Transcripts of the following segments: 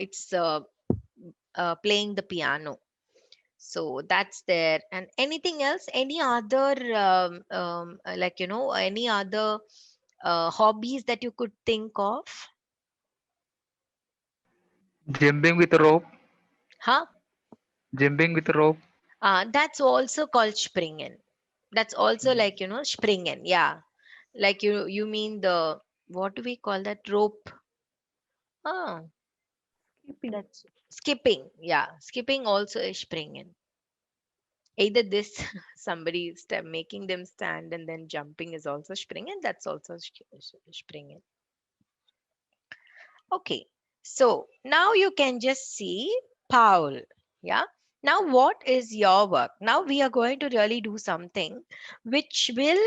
it's playing the piano. So that's there. And anything else? Any other like any other hobbies that you could think of? Jumping with rope. Huh? Jumping with rope. That's also called springen. That's also like springen. Yeah, like you mean the, what do we call that, rope? Ah, Skipping. that's skipping. Yeah, skipping also is springen. Either this somebody making them stand and then jumping is also springen. That's also springen. Okay, so now you can just see Paul. Yeah. Now, what is your work? Now, we are going to really do something which will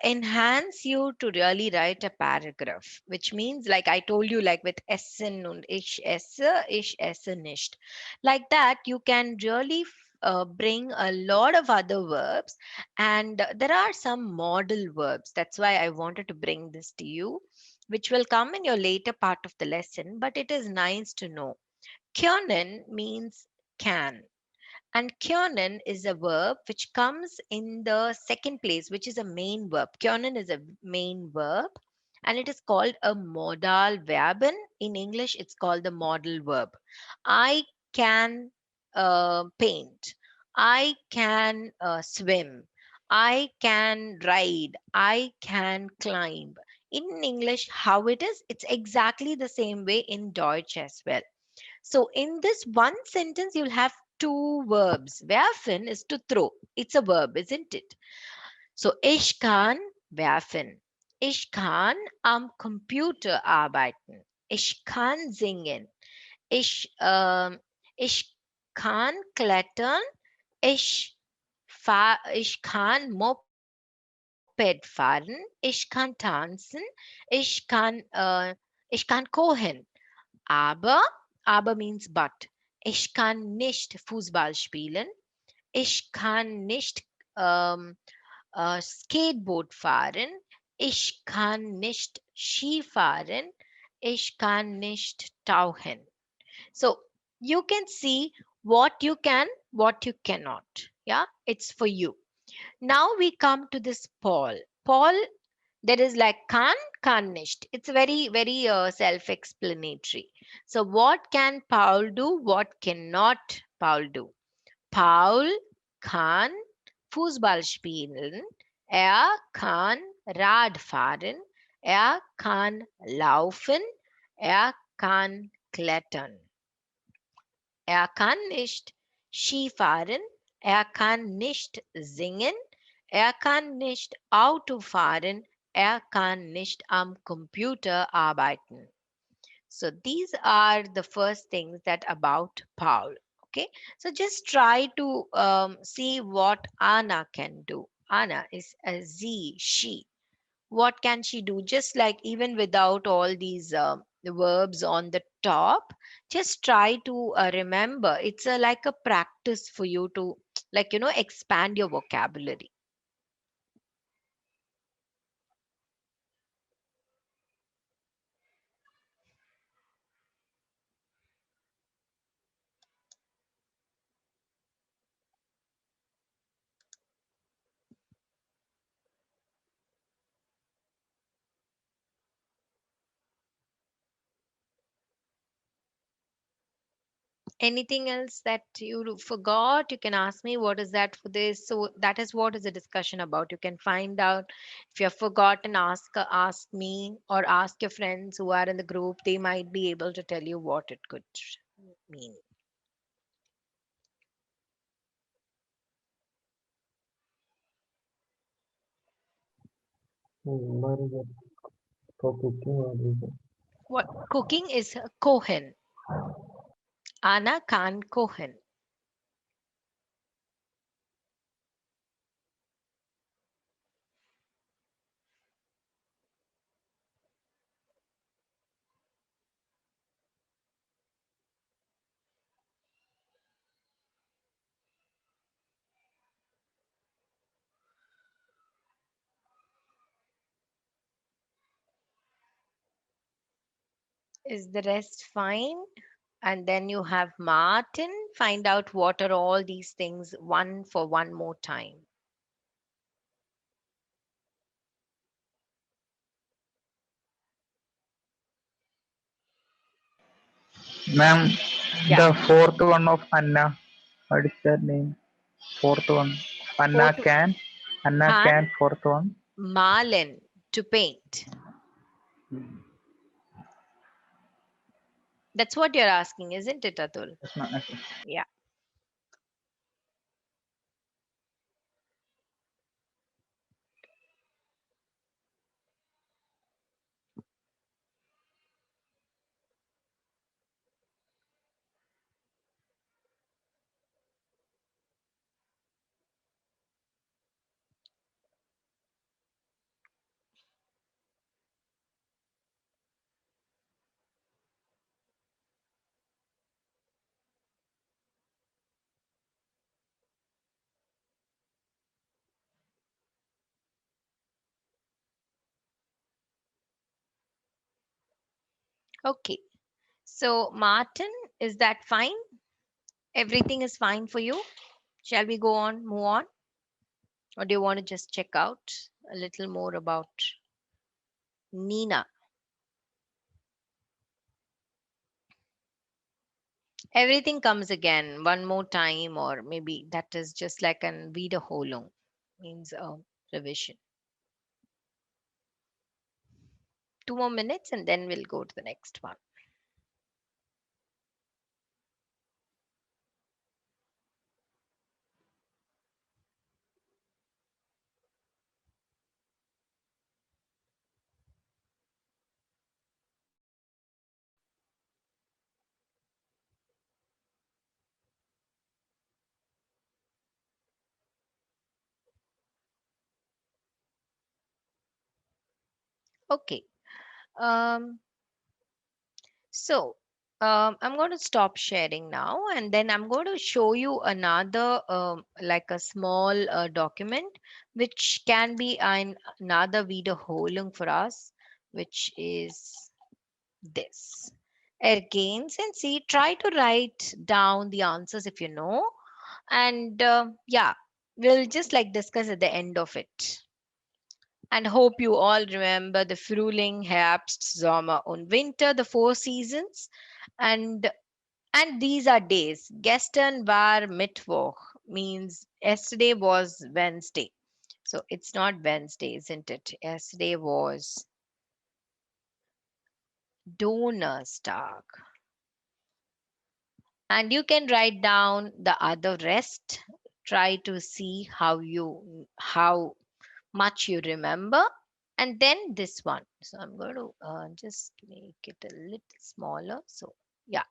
enhance you to really write a paragraph, which means, like I told you, like with Essen und ich esse nicht. Like that, you can really bring a lot of other verbs, and there are some model verbs. That's why I wanted to bring this to you, which will come in your later part of the lesson, but it is nice to know. Können means can, and können is a verb which comes in the second place, which is a main verb. Können is a main verb, and it is called a modal verben. In English, it's called the modal verb. I can paint. I can swim. I can ride. I can climb. In English, how it is, it's exactly the same way in Deutsch as well. So in this one sentence, you'll have two verbs. Werfen is to throw. It's a verb, isn't it? So ich kann werfen. Ich kann am Computer arbeiten. Ich kann singen. Ich, ich kann klettern. Ich, ich kann Moped fahren. Ich kann tanzen. Ich kann kochen. Aber, aber means but. Ich kann nicht Fußball spielen. Ich kann nicht ähm, Skateboard fahren. Ich kann nicht Ski fahren. Ich kann nicht tauchen. So you can see what you can, what you cannot. Yeah, it's for you. Now we come to this Paul. Paul, there is like can nicht. It's very, very self-explanatory. So what can Paul do? What cannot Paul do? Paul kann Fußball spielen. Er kann Rad fahren. Er kann laufen. Er kann klettern. Er kann nicht Skifahren. Er kann nicht singen. Er kann nicht Auto fahren. Er kann nicht am Computer arbeiten. So these are the first things that about Paul. Okay, so just try to see what Anna can do. Anna is a Z, she. What can she do? Just like even without all these verbs on the top, just try to remember. It's like a practice for you to, like, expand your vocabulary. Anything else that you forgot, you can ask me what is that for this. So that is what is the discussion about. You can find out. If you have forgotten, ask me or ask your friends who are in the group. They might be able to tell you what it could mean. What is it? For cooking, what is it? What cooking is kohen. Anna kann kochen. Is the rest fine? And then you have Martin. Find out what are all these things one for one more time. Ma'am, Yeah. the fourth one of Anna. What is that name? Fourth one. Anna Fourth, can. Anna Han, can. Fourth one. Marlin, to paint. That's what you're asking, isn't it, Atul? Yes, ma'am. Yes, ma'am. Yeah. Okay. So, Martin, is that fine? Everything is fine for you? Shall we go on, move on? Or do you want to just check out a little more about Nina? Everything comes again one more time, or maybe that is just like an Wiederholung, means revision. 2 more minutes and then we'll go to the next one. Okay. Um, so I'm going to stop sharing now, and then I'm going to show you another, like a small document, which can be another Wiederholung for us, which is this. Ergänzen and see, try to write down the answers if you know, and yeah, we'll just like discuss at the end of it. And hope you all remember the Frühling, Herbst, Sommer und Winter, the four seasons. And these are days. Gestern war Mittwoch means yesterday was Wednesday. So it's not Wednesday, isn't it? Yesterday was Donnerstag. And you can write down the other rest. Try to see how much you remember. And then this one. So I'm going to just make it a little smaller. So yeah,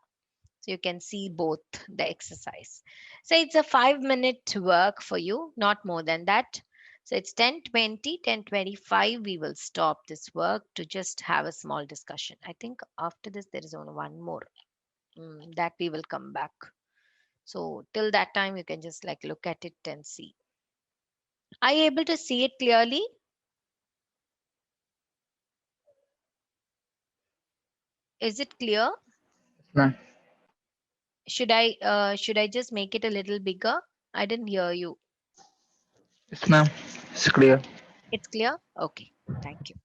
so you can see both the exercise. So it's a 5 minute work for you, not more than that. So it's 10:20, 10:25. We will stop this work to just have a small discussion. I think after this, there is only one more that we will come back. So till that time, you can just like look at it and see. Are you able to see it clearly? Is it clear? Yes, ma'am. Should I just make it a little bigger? I didn't hear you. Yes, ma'am. It's clear. It's clear? Okay. Thank you.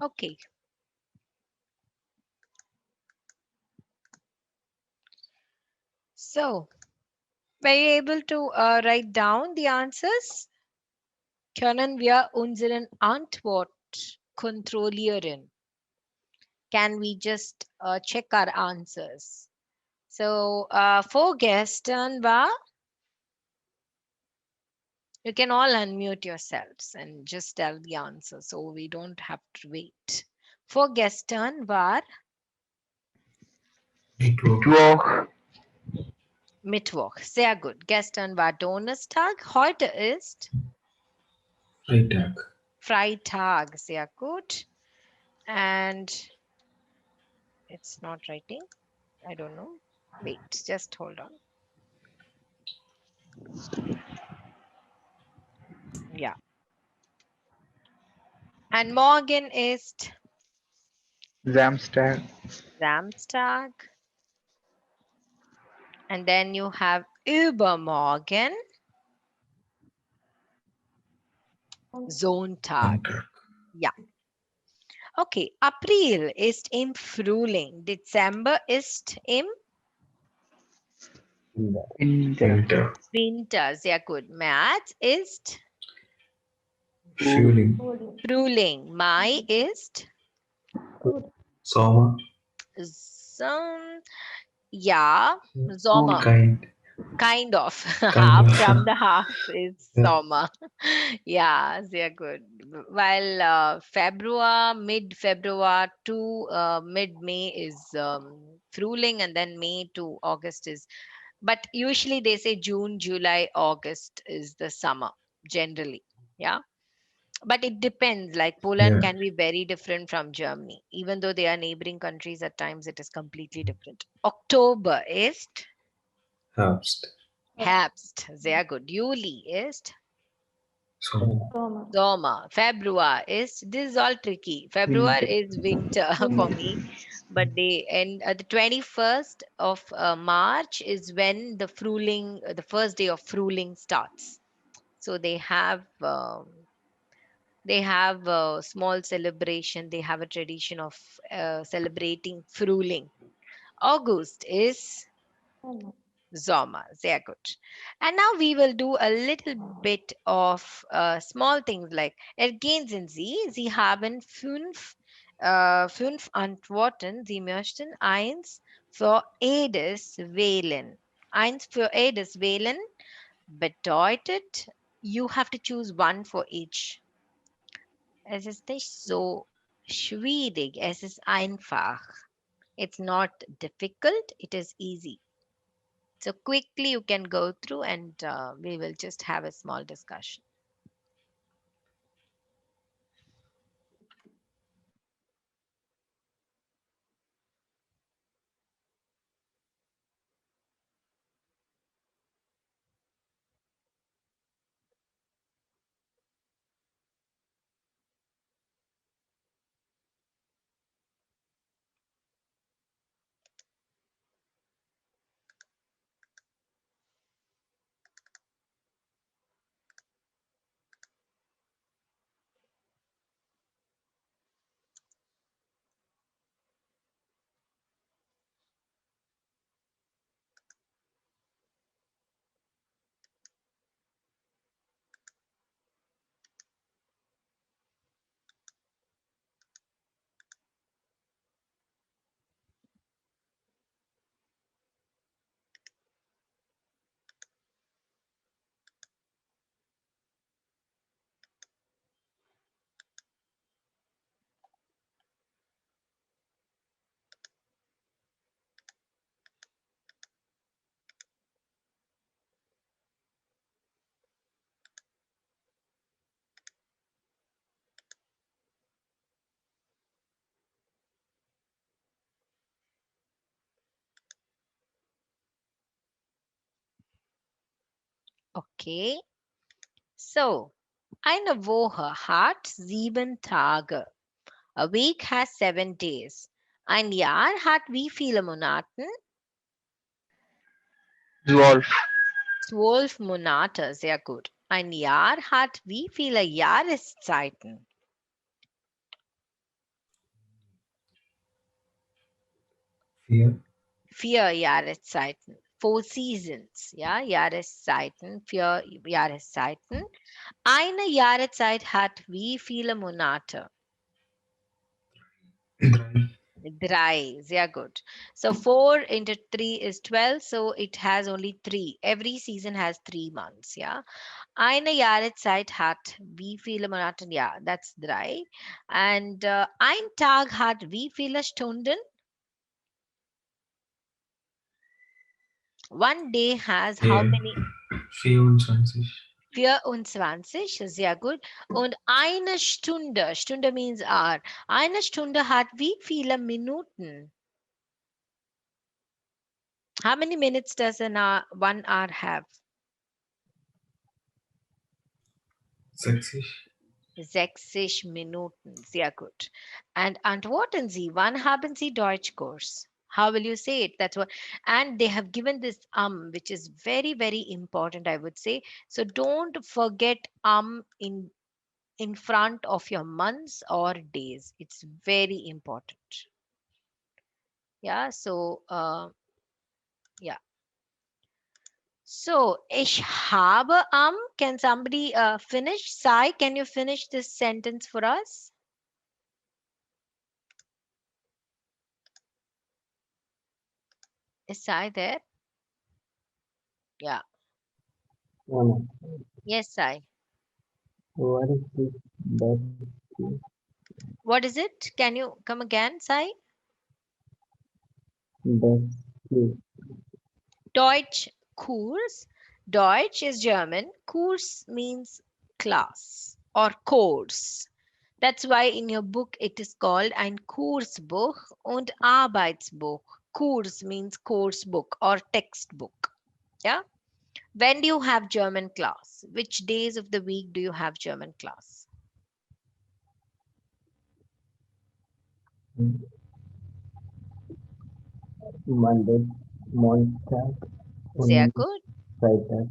Okay. So, were you able to write down the answers? Können wir unseren Antwort kontrollieren? Can we just check our answers? So, vorgestern war, you can all unmute yourselves and just tell the answer so we don't have to wait. Vorgestern war Mittwoch. Mittwoch. Mittwoch. Sehr gut. Gestern war Donnerstag. Heute ist Freitag. Freitag. Sehr gut. And it's not writing. I don't know. Wait, just hold on. Yeah. And morgen ist Samstag. Samstag. And then you have übermorgen, Sonntag. Sonntag. Ja. Okay, April ist im Frühling. Dezember ist im Winter. Winter. Winter. Sehr gut. März ist Frühling. Frühling. Mai ist Sommer. Som ja, Sommer. Kind of. Kind Half of. from the half is Yeah. summer. Yeah, sehr good. While February, mid-February to mid-May is Frühling, and then May to August is, but usually they say June, July, August is the summer generally. Yeah. But it depends. Like Poland Yeah. can be very different from Germany. Even though they are neighboring countries, at times it is completely different. October is Herbst. Herbst. Sehr gut. Juli ist Sommer. Sommer. February is, this is all tricky. February Winter. is winter for me. But they end the 21st of March is when the Frühling, the first day of Frühling starts. So they have a small celebration. They have a tradition of celebrating Frühling. August is Sommer, sehr gut. And now we will do a little bit of small things like ergänzen Sie, Sie haben fünf Antworten. Sie möchten eins für jedes wählen. Eins für jedes wählen bedeutet, you have to choose one for each. Es ist nicht so schwierig, es ist einfach. It's not difficult, it is easy. So quickly you can go through and we will just have a small discussion. Okay, so eine Woche hat 7 Tage. A week has 7 days. Ein Jahr hat wie viele Monaten? 12. 12 Monate, sehr gut. Ein Jahr hat wie viele Jahreszeiten? Fear. Vier Jahreszeiten. Four seasons. Ja, Jahreszeiten. Vier Jahreszeiten. Eine Jahreszeit hat wie viele Monate? Drei. Drei. Sehr gut. So 4 into 3 is 12. So it has only three. Every season has 3 months. Yeah. Eine Jahreszeit hat wie viele Monate? Ja, that's drei. And ein Tag hat wie viele Stunden? One day has how Vier. many? 24. 24, sehr gut. Und eine Stunde, Stunde means hour. Eine Stunde hat wie viele Minuten? How many minutes does 1 hour have? 60. 60 Minuten, sehr gut. And antworten Sie, wann haben Sie Deutschkurs? How will you say it? That's what, and they have given this which is very, very important, I would say. So don't forget in front of your months or days. It's very important. Yeah. So yeah. So ich habe can somebody finish? Sai, can you finish this sentence for us? Is Sai there? Yeah. No, no. Yes, Sai. What is this? That What is it? Can you come again, Sai? that's true. Deutsch Kurs. Deutsch is German. Kurs means class or course. That's why in your book it is called ein Kursbuch und Arbeitsbuch. Kurs means course book or textbook. Yeah. When do you have German class? Which days of the week do you have German class? Monday, Montag Sehr und gut. Freitag.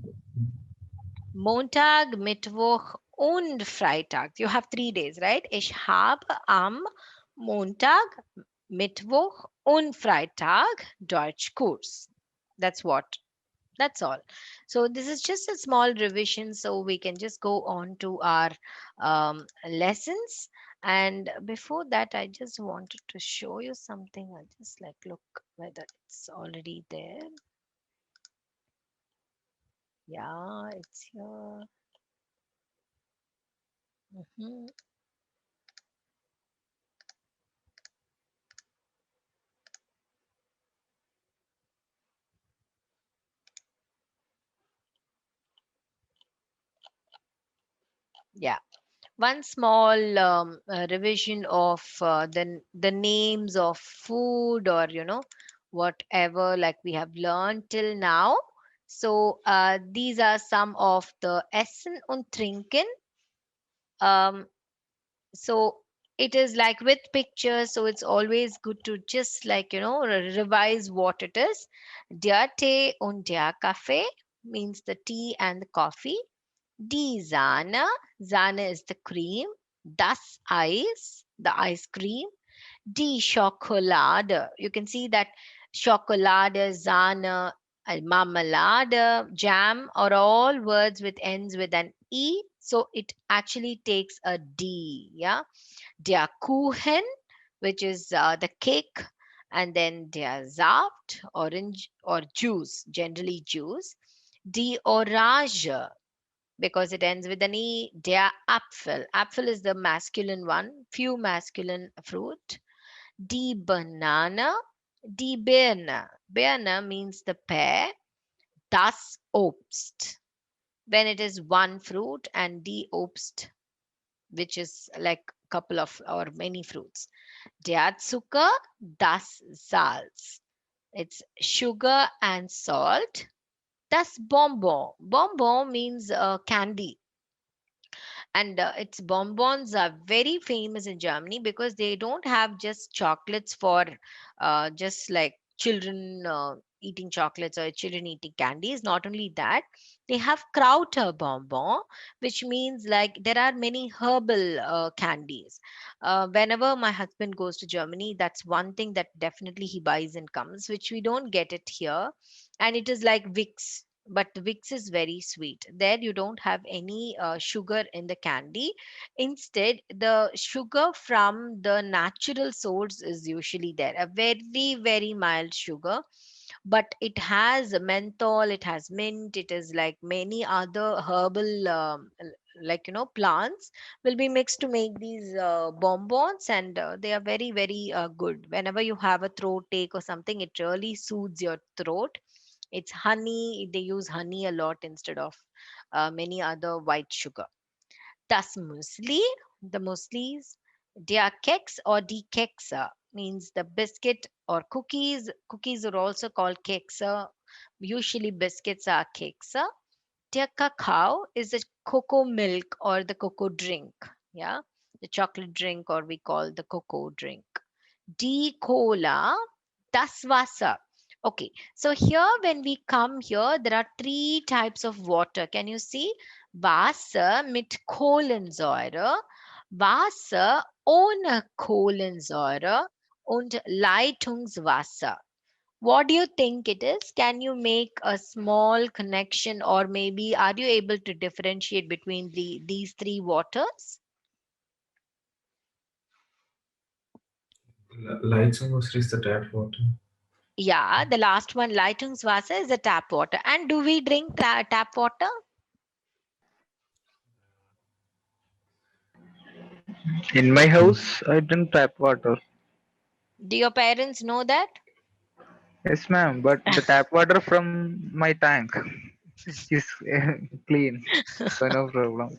Montag, Mittwoch und Freitag. You have 3 days, right? Ich habe am Montag, Mittwoch und Freitag Deutschkurs. That's what. That's all. So this is just a small revision, so we can just go on to our lessons. And before that, I just wanted to show you something. I'll just like look whether it's already there. Yeah, it's here. Mhm. Yeah. One small revision of the names of food, or whatever like we have learned till now. So these are some of the Essen und Trinken. um, so it is like with pictures, so it's always good to just like revise what it is. Der Tee und der Kaffee means the tea and the coffee. Die Sahne, Sahne is the cream. Das Eis, the ice cream. Die Schokolade, you can see that Schokolade, Sahne, Marmelade, jam are all words with ends with an E. So it actually takes a D. Yeah. Der Kuchen, which is the cake. And then der Saft, orange or juice, generally juice. Die Orange, because it ends with an E. Der Apfel. Apfel is the masculine one, few masculine fruit. Die Banana, die Birne. Birne means the pear. Das Obst, when it is one fruit, and die Obst, which is like couple of or many fruits. Der Zucker, das Salz. It's sugar and salt. Das Bonbon. Bonbon means candy. And its bonbons are very famous in Germany because they don't have just chocolates for just like children eating chocolates or children eating candies. Not only that, they have krauter bonbon, which means like there are many herbal candies. Whenever my husband goes to Germany, that's one thing that definitely he buys and comes, which we don't get it here. And it is like Vicks, but the Vicks is very sweet. There you don't have any sugar in the candy. Instead, the sugar from the natural source is usually there, a very, very mild sugar, but it has menthol, it has mint, it is like many other herbal like plants will be mixed to make these bonbons, and they are very, very good. Whenever you have a throat take or something, it really soothes your throat. It's honey, they use honey a lot instead of many other white sugar. Das Müsli, the mueslis, der Keks or die Kekse means the biscuit or cookies. Cookies are also called Kekse. Usually biscuits are Kekse. Der Kakao is the cocoa milk or the cocoa drink. Yeah, the chocolate drink, or we call the cocoa drink. Die Cola, das Wasser. Okay, so here when we come here, there are three types of water. Can you see? Wasser mit Kohlensäure, Wasser ohne Kohlensäure und Leitungswasser. What do you think it is? Can you make a small connection, or maybe are you able to differentiate between these three waters? Lights almost is the tap water. Yeah, the last one, Leitungswasser, is the tap water. And do we drink tap water? In my house, I drink tap water. Do your parents know that? Yes, ma'am. But the tap water from my tank is clean, so no problem.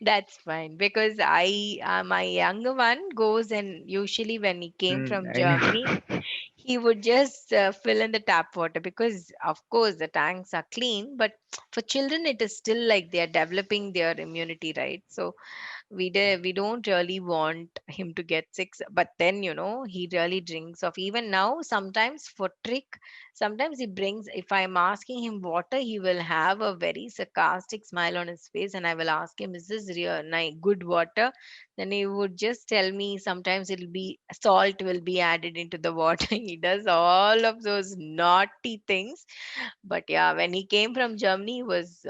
That's fine, because my younger one goes, and usually when he came from I know. Germany, he would just fill in the tap water, because of course the tanks are clean, but for children it is still like they are developing their immunity, right? So we don't really want him to get sick, but then he really drinks of. Even now, sometimes for trick, sometimes he brings, if I'm asking him water, he will have a very sarcastic smile on his face, and I will ask him, is this real nice good water? Then he would just tell me, sometimes it'll be salt will be added into the water. He does all of those naughty things. But yeah, when he came from Germany, he was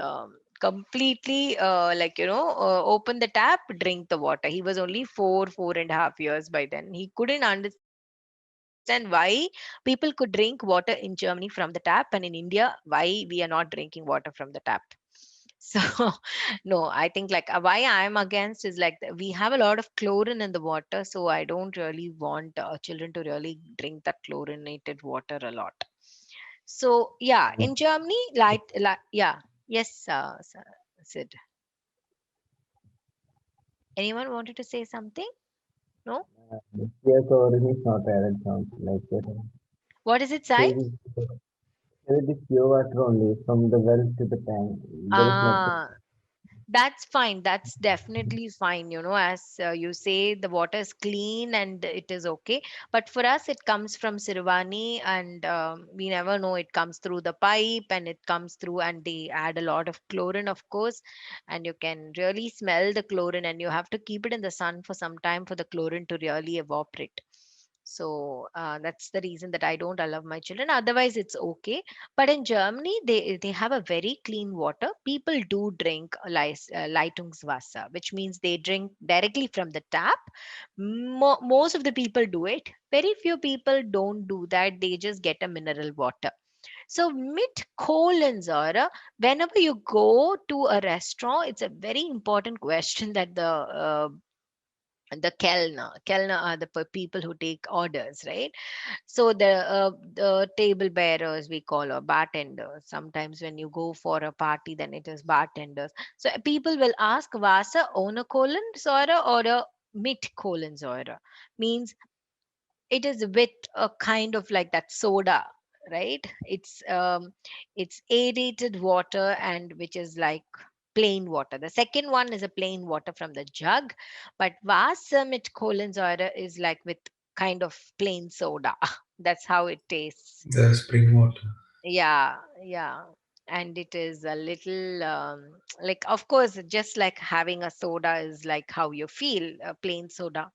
completely open the tap, drink the water. He was only 4.5 years by then. He couldn't understand why people could drink water in Germany from the tap, and in India why we are not drinking water from the tap. So no, I think like why I'm against is like we have a lot of chlorine in the water, so I don't really want children to really drink that chlorinated water a lot. So yeah, in Germany, yeah, yes, Sid. Anyone wanted to say something? No? Yes, origin is not added sounds like that. What is it, Here Sai? it is, here it is pure water only from the well to the tank. There is nothing. Ah, that's fine. That's definitely fine. As you say, the water is clean and it is okay. But for us, it comes from Sirvani, and we never know, it comes through the pipe and it comes through, and they add a lot of chlorine, of course. And you can really smell the chlorine, and you have to keep it in the sun for some time for the chlorine to really evaporate. So that's the reason that I don't allow my children. Otherwise, it's okay. But in Germany, they have a very clean water. People do drink Leitungswasser, which means they drink directly from the tap. Most of the people do it. Very few people don't do that. They just get a mineral water. So mit Kohlensäure, whenever you go to a restaurant, it's a very important question that the kellner are the people who take orders, right? So the table bearers, we call, or bartenders. Sometimes when you go for a party, then it is bartenders. So people will ask Wasser ohne Kohlensäure or a mit Kohlensäure, means it is with a kind of like that soda, right? It's aerated water, and which is like plain water. The second one is a plain water from the jug, but Wasser mit Kohlensäure is like with kind of plain soda. That's how it tastes. The spring water. Yeah, yeah. And it is a little like, of course, just like having a soda is like how you feel, a plain soda.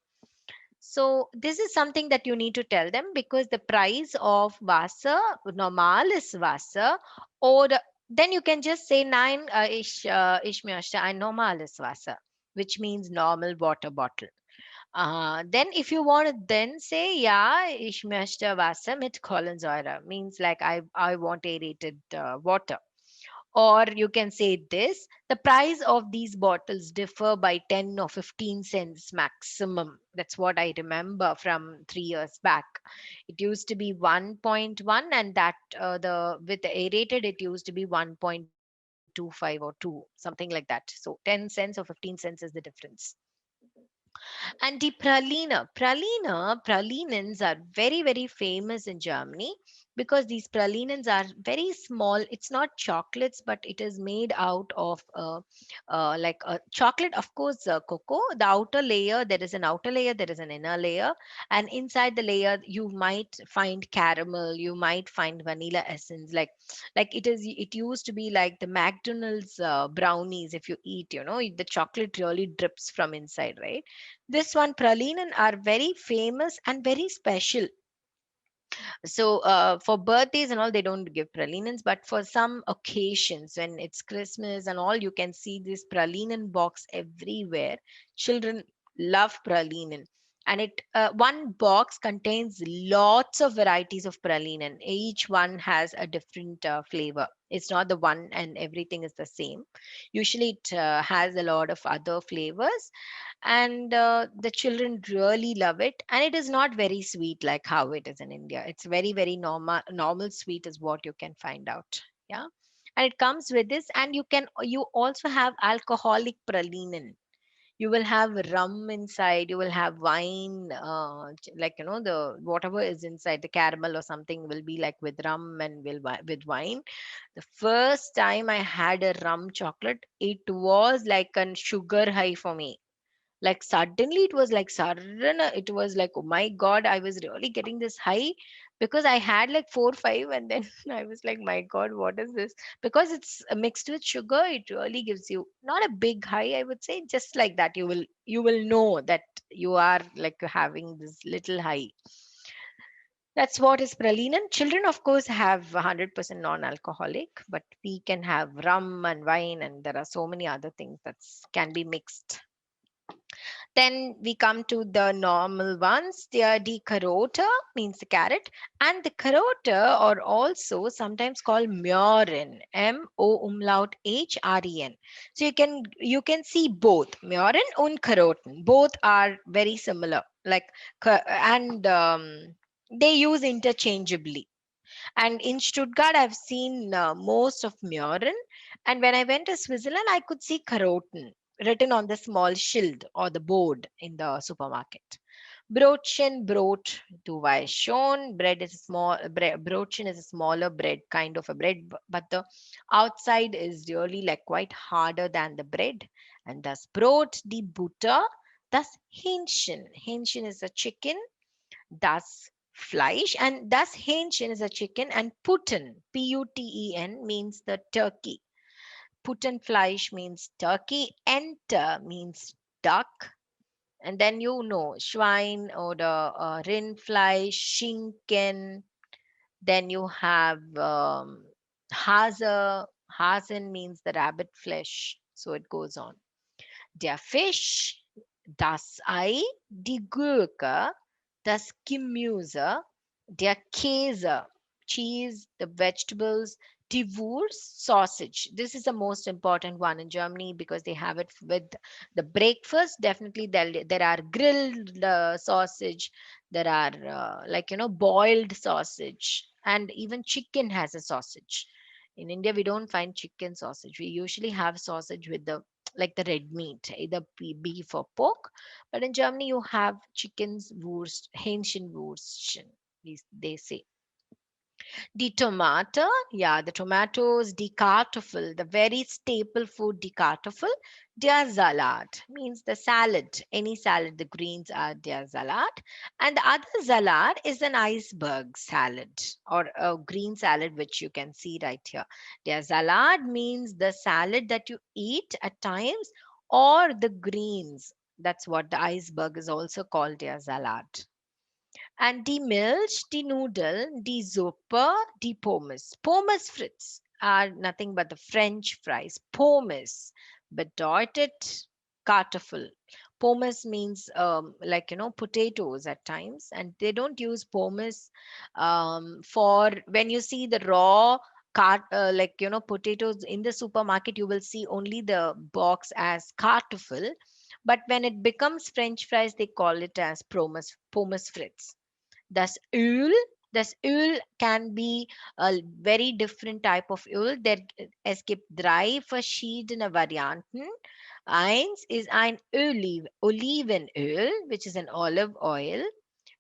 So this is something that you need to tell them, because the price of Wasser, normales Wasser, or then you can just say nine ich möchte ein normales Wasser, which means normal water bottle. Then if you want to then say, ja, ich möchte Wasser mit Kohlensäure, means like I want aerated water. Or you can say this, the price of these bottles differ by 10 or 15 cents maximum. That's what I remember from 3 years back. It used to be 1.1, and that the with the aerated, it used to be 1.25 or 2, something like that. So 10 cents or 15 cents is the difference. And the pralinens are very, very famous in Germany, because these pralinens are very small. It's not chocolates, but it is made out of like a chocolate, of course, cocoa. The outer layer, there is an outer layer, there is an inner layer, and inside the layer, you might find caramel, you might find vanilla essence. Like it used to be like the McDonald's brownies. If you eat, the chocolate really drips from inside, right? This one, pralinen, are very famous and very special. So for birthdays and all, they don't give pralinens, but for some occasions, when it's Christmas and all, you can see this pralinen box everywhere. Children love pralinen. And it one box contains lots of varieties of pralinen. Each one has a different flavor. It's not the one and everything is the same. Usually it has a lot of other flavors, and the children really love it. And it is not very sweet like how it is in India. It's very, very normal sweet is what you can find out. Yeah. And it comes with this, and you also have alcoholic pralinen. You will have rum inside, you will have wine, like, the whatever is inside the caramel or something will be like with rum and with wine. The first time I had a rum chocolate, it was like a sugar high for me. Like suddenly it was like sudden, it was like, oh my god, I was really getting this high, because I had like 4 5, and then I was like, my god, what is this? Because it's mixed with sugar, it really gives you not a big high, I would say. Just like that, you will know that you are like having this little high. That's what is pralinen. Children, of course, have 100% non-alcoholic, but we can have rum and wine, and there are so many other things that can be mixed. Then we come to the normal ones. They are the carota, means the carrot, and the carota are also sometimes called mjoren, M-O umlaut H-R-E-N. So you can see both mjoren and caroten. Both are very similar, like and they use interchangeably. And in Stuttgart, I've seen most of Mjören. And when I went to Switzerland, I could see Karoten written on the small shield or the board in the supermarket. Brotchen, Brot, du weißt schon. Bread is a Brotchen is a smaller bread, kind of a bread, but the outside is really like quite harder than the bread. And thus Brot, die Butter, thus Hähnchen. Hähnchen is a chicken, das Fleisch, and das Hähnchen is a chicken, and Putten, P-U-T-E-N, means the turkey. Puttenfleisch means turkey, Ente means duck, and then Schwein or the Rindfleisch, Schinken. Then you have Hase. Hasen means the rabbit flesh. So it goes on. Der Fisch, das Ei, die Gurke, das Gemüse, der Käse, cheese, the vegetables, die Wurst, sausage. This is the most important one in Germany, because they have it with the breakfast. Definitely, there are grilled sausage, there are like, boiled sausage, and even chicken has a sausage. In India, we don't find chicken sausage. We usually have sausage with the like the red meat, either beef or pork. But in Germany, you have chicken's Wurst, Hähnchenwurstchen, they say. The tomato, yeah, the tomatoes, the kartoffel, the very staple food, the kartoffel. Der Salat means the salad, any salad, the greens are der Salat. And the other salad is an iceberg salad or a green salad, which you can see right here. Der Salat means the salad that you eat at times or the greens. That's what the iceberg is also called, der Salat. And die Milch, die Nudeln, die Suppe, die Pommes. Pommes frites are nothing but the French fries. Pommes bedeutet Kartoffel. Pommes means potatoes at times, and they don't use pommes for when you see the raw potatoes in the supermarket. You will see only the box as Kartoffel, but when it becomes French fries, they call it as pommes frites. Das Öl, das Öl can be a very different type of Öl. Es gibt drei verschiedene Varianten. Eins ist ein Olivenöl, which is an olive oil.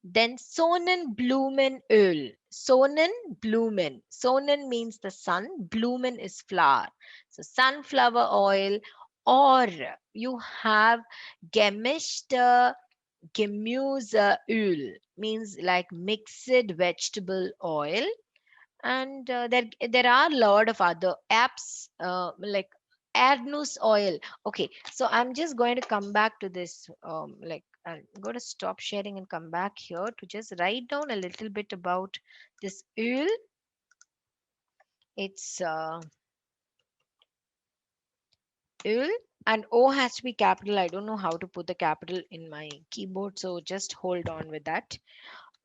Then Sonnenblumenöl. Sonnenblumen. Sonnen means the sun. Blumen is flower. So sunflower oil. Or you have gemischte Gemüseöl means like mixed vegetable oil. And there are a lot of other apps like Erdnuss oil. Okay, so I'm just going to come back to this. I'm going to stop sharing and come back here to just write down a little bit about this oil. It's oil, and O has to be capital. I don't know how to put the capital in my keyboard, so just hold on with that.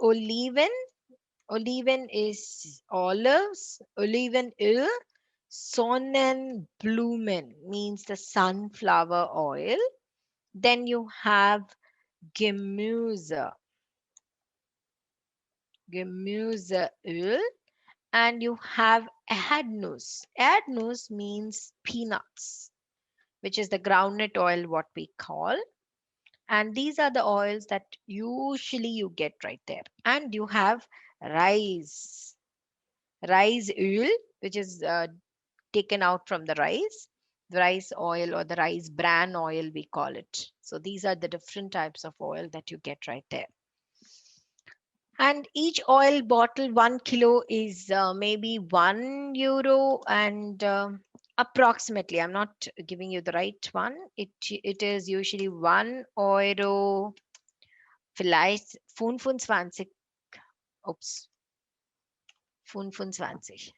Oliven. Oliven is olives. Olivenöl. Sonnenblumen means the sunflower oil. Then you have Gemüse. Gemüseöl. And you have Erdnuss. Erdnuss means peanuts, which is the groundnut oil, what we call. And these are the oils that usually you get right there. And you have rice oil, which is taken out from the rice oil or the rice bran oil, we call it. So these are the different types of oil that you get right there. And each oil bottle, 1 kilo, is maybe €1, and approximately, I'm not giving you the right one. It is usually €1, vielleicht 25, oops, 25,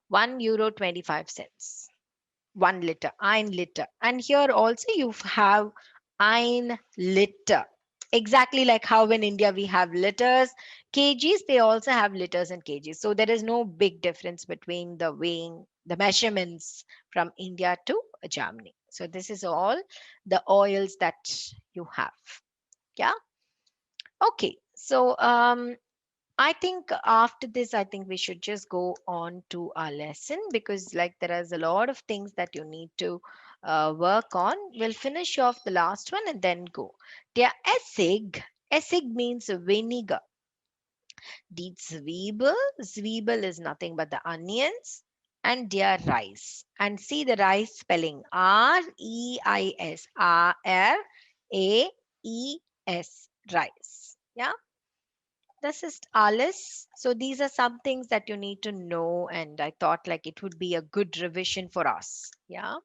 €1 25. 1 liter, ein Liter. And here also you have ein Liter. Exactly like how in India we have liters, kgs, they also have liters and kgs. So there is no big difference between the weighing, the measurements from India to Germany. So this is all the oils that you have. Yeah. Okay. So I think after this, I think we should just go on to our lesson, because like there is a lot of things that you need to work on. We'll finish off the last one and then go. Der Essig. Essig means vinegar. Die Zwiebel. Zwiebel is nothing but the onions. And der Reis. And see the rice spelling. R-E-I-S. R-R-A-E-S. Rice. Yeah. This is alles. So these are some things that you need to know, and I thought like it would be a good revision for us. Yeah.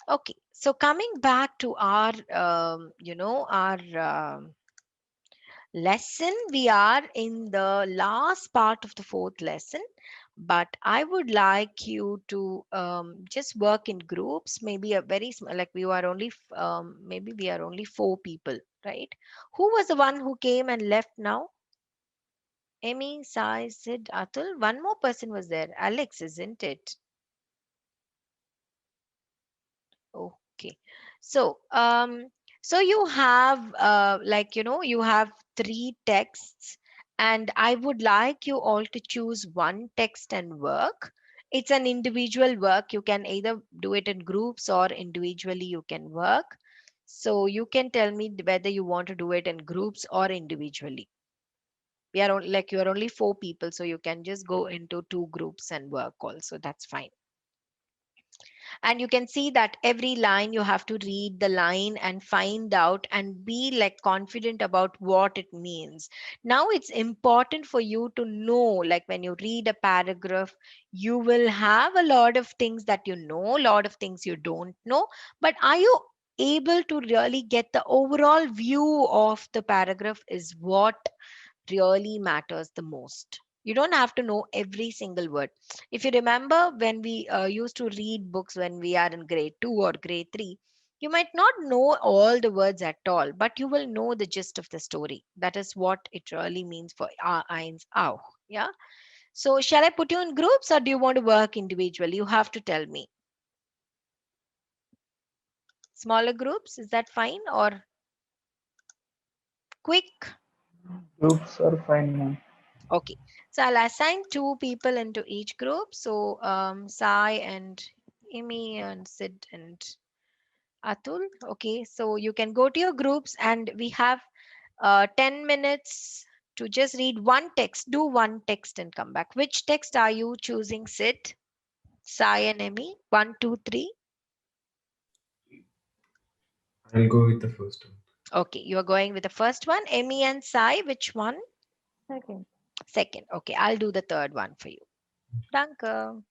Okay. So coming back to our, our lesson, we are in the last part of the fourth lesson. But I would like you to just work in groups. Maybe a very small, like we are only, maybe we are only 4 people, right? Who was the one who came and left now? Amy, Sai, Sid, Atul. One more person was there. Alex, isn't it? Okay. So, so you have, you have 3 texts, and I would like you all to choose one text and work. It's an individual work. You can either do it in groups or individually you can work. So you can tell me whether you want to do it in groups or individually. We are only like you are only four people, so you can just go into two groups and work also. That's fine. And you can see that every line you have to read the line and find out and be like confident about what it means. Now it's important for you to know, like when you read a paragraph, you will have a lot of things that you know, a lot of things you don't know, but are you able to really get the overall view of the paragraph is what really matters the most. You don't have to know every single word. If you remember when we used to read books when we are in grade 2 or grade 3, you might not know all the words at all, but you will know the gist of the story. That is what it really means for eins auch. Yeah. So, shall I put you in groups or do you want to work individually? You have to tell me. Smaller groups, is that fine or quick? Groups are fine, ma'am. Okay, so I'll assign two people into each group. So Sai and Imi and Sid and Atul. Okay, so you can go to your groups and we have 10 minutes to just read one text. Do one text and come back. Which text are you choosing, Sid, Sai and Emi? One, two, three. I'll go with the first one. Okay, you are going with the first one. Emi and Sai, which one? Second. Second. Okay, I'll do the third one for you. Danke.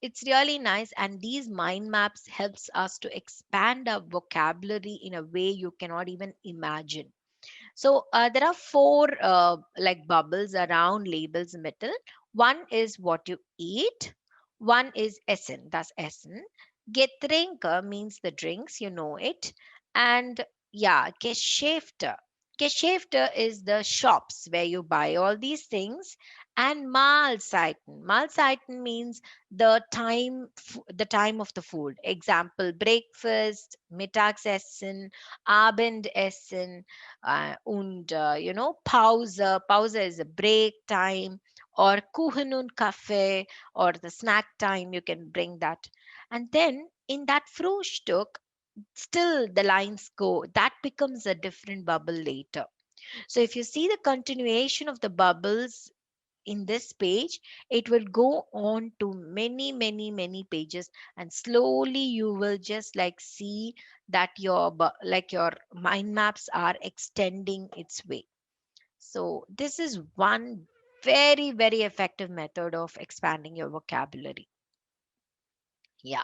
it's really nice, and these mind maps helps us to expand our vocabulary in a way you cannot even imagine. So there are four like bubbles around labels middle. One is what you eat. One is essen, that's essen. Getränke means the drinks, you know it. And yeah, Geschäfte. Geschäfte is the shops where you buy all these things. And Mahlzeiten. Mahlzeiten means the time of the food. Example, breakfast, Mittagessen, Abendessen, Pause. Pause is a break time, or Kuchen und Kaffee, or the snack time. You can bring that. And then in that Frühstück, still the lines go. That becomes a different bubble later. So if you see the continuation of the bubbles in this page, it will go on to many, many, many pages, and slowly you will just like see that your mind maps are extending its way. So this is one very, very effective method of expanding your vocabulary. Yeah.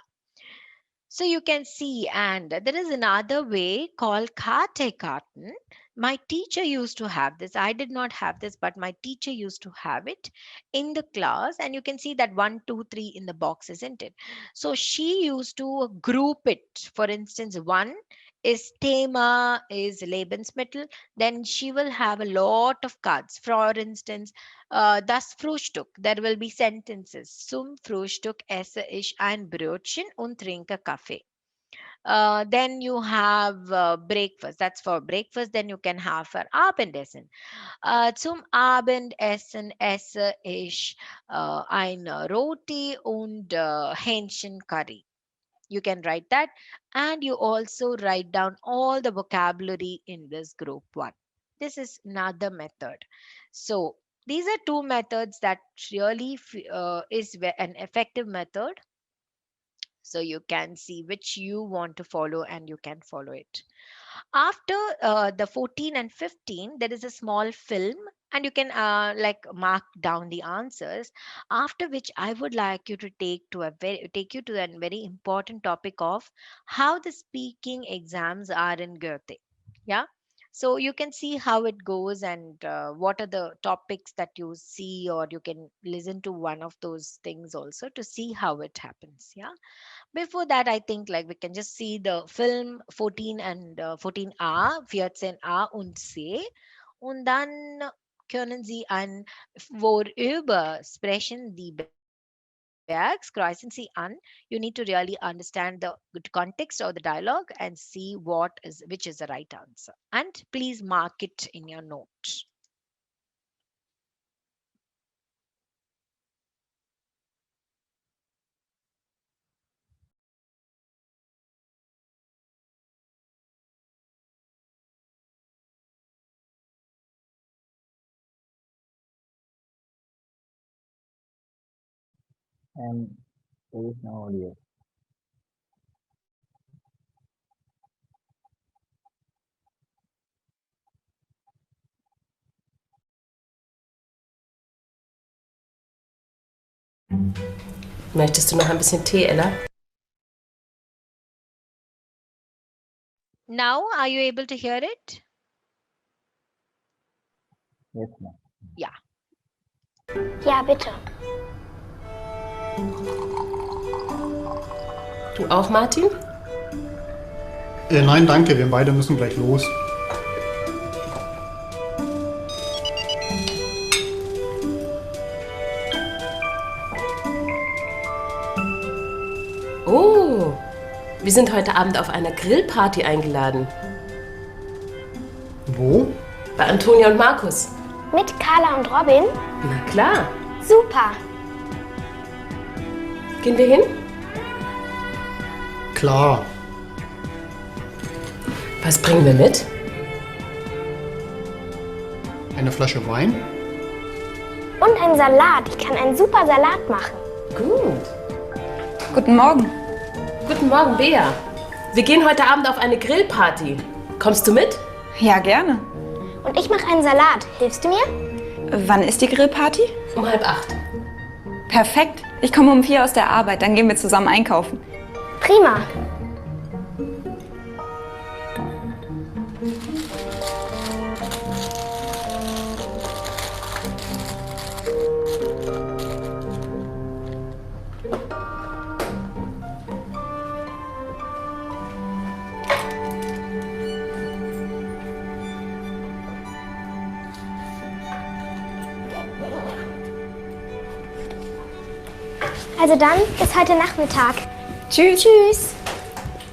So you can see, and there is another way called Karten. My teacher used to have this. I did not have this, but my teacher used to have it in the class. And you can see that 1, 2, 3 in the box, isn't it? So she used to group it. For instance, one is Thema, is Lebensmittel. Then she will have a lot of cards. For instance, das Frühstück. There will be sentences. Zum Frühstück esse ich ein Brötchen und trinke Kaffee. Then you have breakfast. That's for breakfast. Then you can have for Abendessen. Zum Abendessen esse ich ein Roti und Hähnchen Curry. You can write that, and you also write down all the vocabulary in this group one. This is another method. So these are two methods that really is an effective method. So you can see which you want to follow and you can follow it. After the 14 and 15, there is a small film, and you can like mark down the answers. After which, I would like you to take you to a very important topic of how the speaking exams are in Goethe. Yeah. So you can see how it goes, and what are the topics that you see, or you can listen to one of those things also to see how it happens. Yeah. Before that, I think like we can just see the film 14 and 14a, 14a und C. Und dann können Sie worüber sprechen die Bergs, kreuzen Sie an. You need to really understand the context or the dialogue and see which is the right answer. And please mark it in your note. And there is no audio. Möchtest du noch ein bisschen Tee, Ella? Now, are you able to hear it? Yes, ma'am. Yeah. Ja, bitte. Du auch, Martin? Nein, danke, wir beide müssen gleich los. Oh, wir sind heute Abend auf einer Grillparty eingeladen. Wo? Bei Antonia und Markus. Mit Carla und Robin? Na klar. Super. Gehen wir hin? Klar. Was bringen wir mit? Eine Flasche Wein? Und ein Salat. Ich kann einen super Salat machen. Gut. Guten Morgen. Guten Morgen, Bea. Wir gehen heute Abend auf eine Grillparty. Kommst du mit? Ja, gerne. Und ich mache einen Salat. Hilfst du mir? Wann ist die Grillparty? Um 7:30. Perfekt. Ich komme um 4 aus der Arbeit, dann gehen wir zusammen einkaufen. Prima. Also dann, bis heute Nachmittag. Tschüss. Tschüss.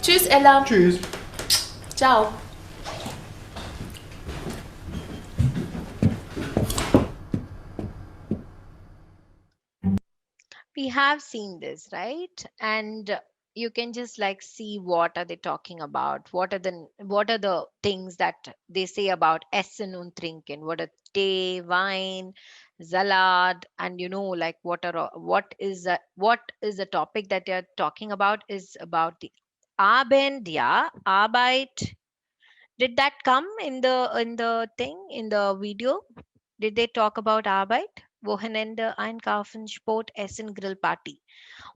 Tschüss, Ella. Tschüss. Ciao. We have seen this, right? And you can just like see what are they talking about, what are the things that they say about essen und trinken, what are tea, wine, salad, and like what is the topic that they're talking about is about the abend, yeah, arbeit. Did that come in the thing in the video? Did they talk about arbeit? Wochenende, Einkaufen, Sport, Essen, Grillparty.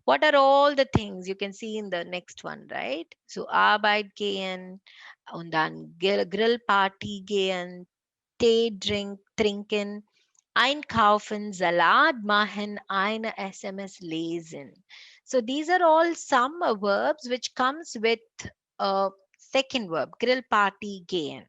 What are all the things you can see in the next one, right? So Arbeit gehen und dann Grillparty gehen, Tee trinken, einkaufen, Salat machen, eine SMS lesen. So these are all some verbs which comes with a second verb, Grillparty gehen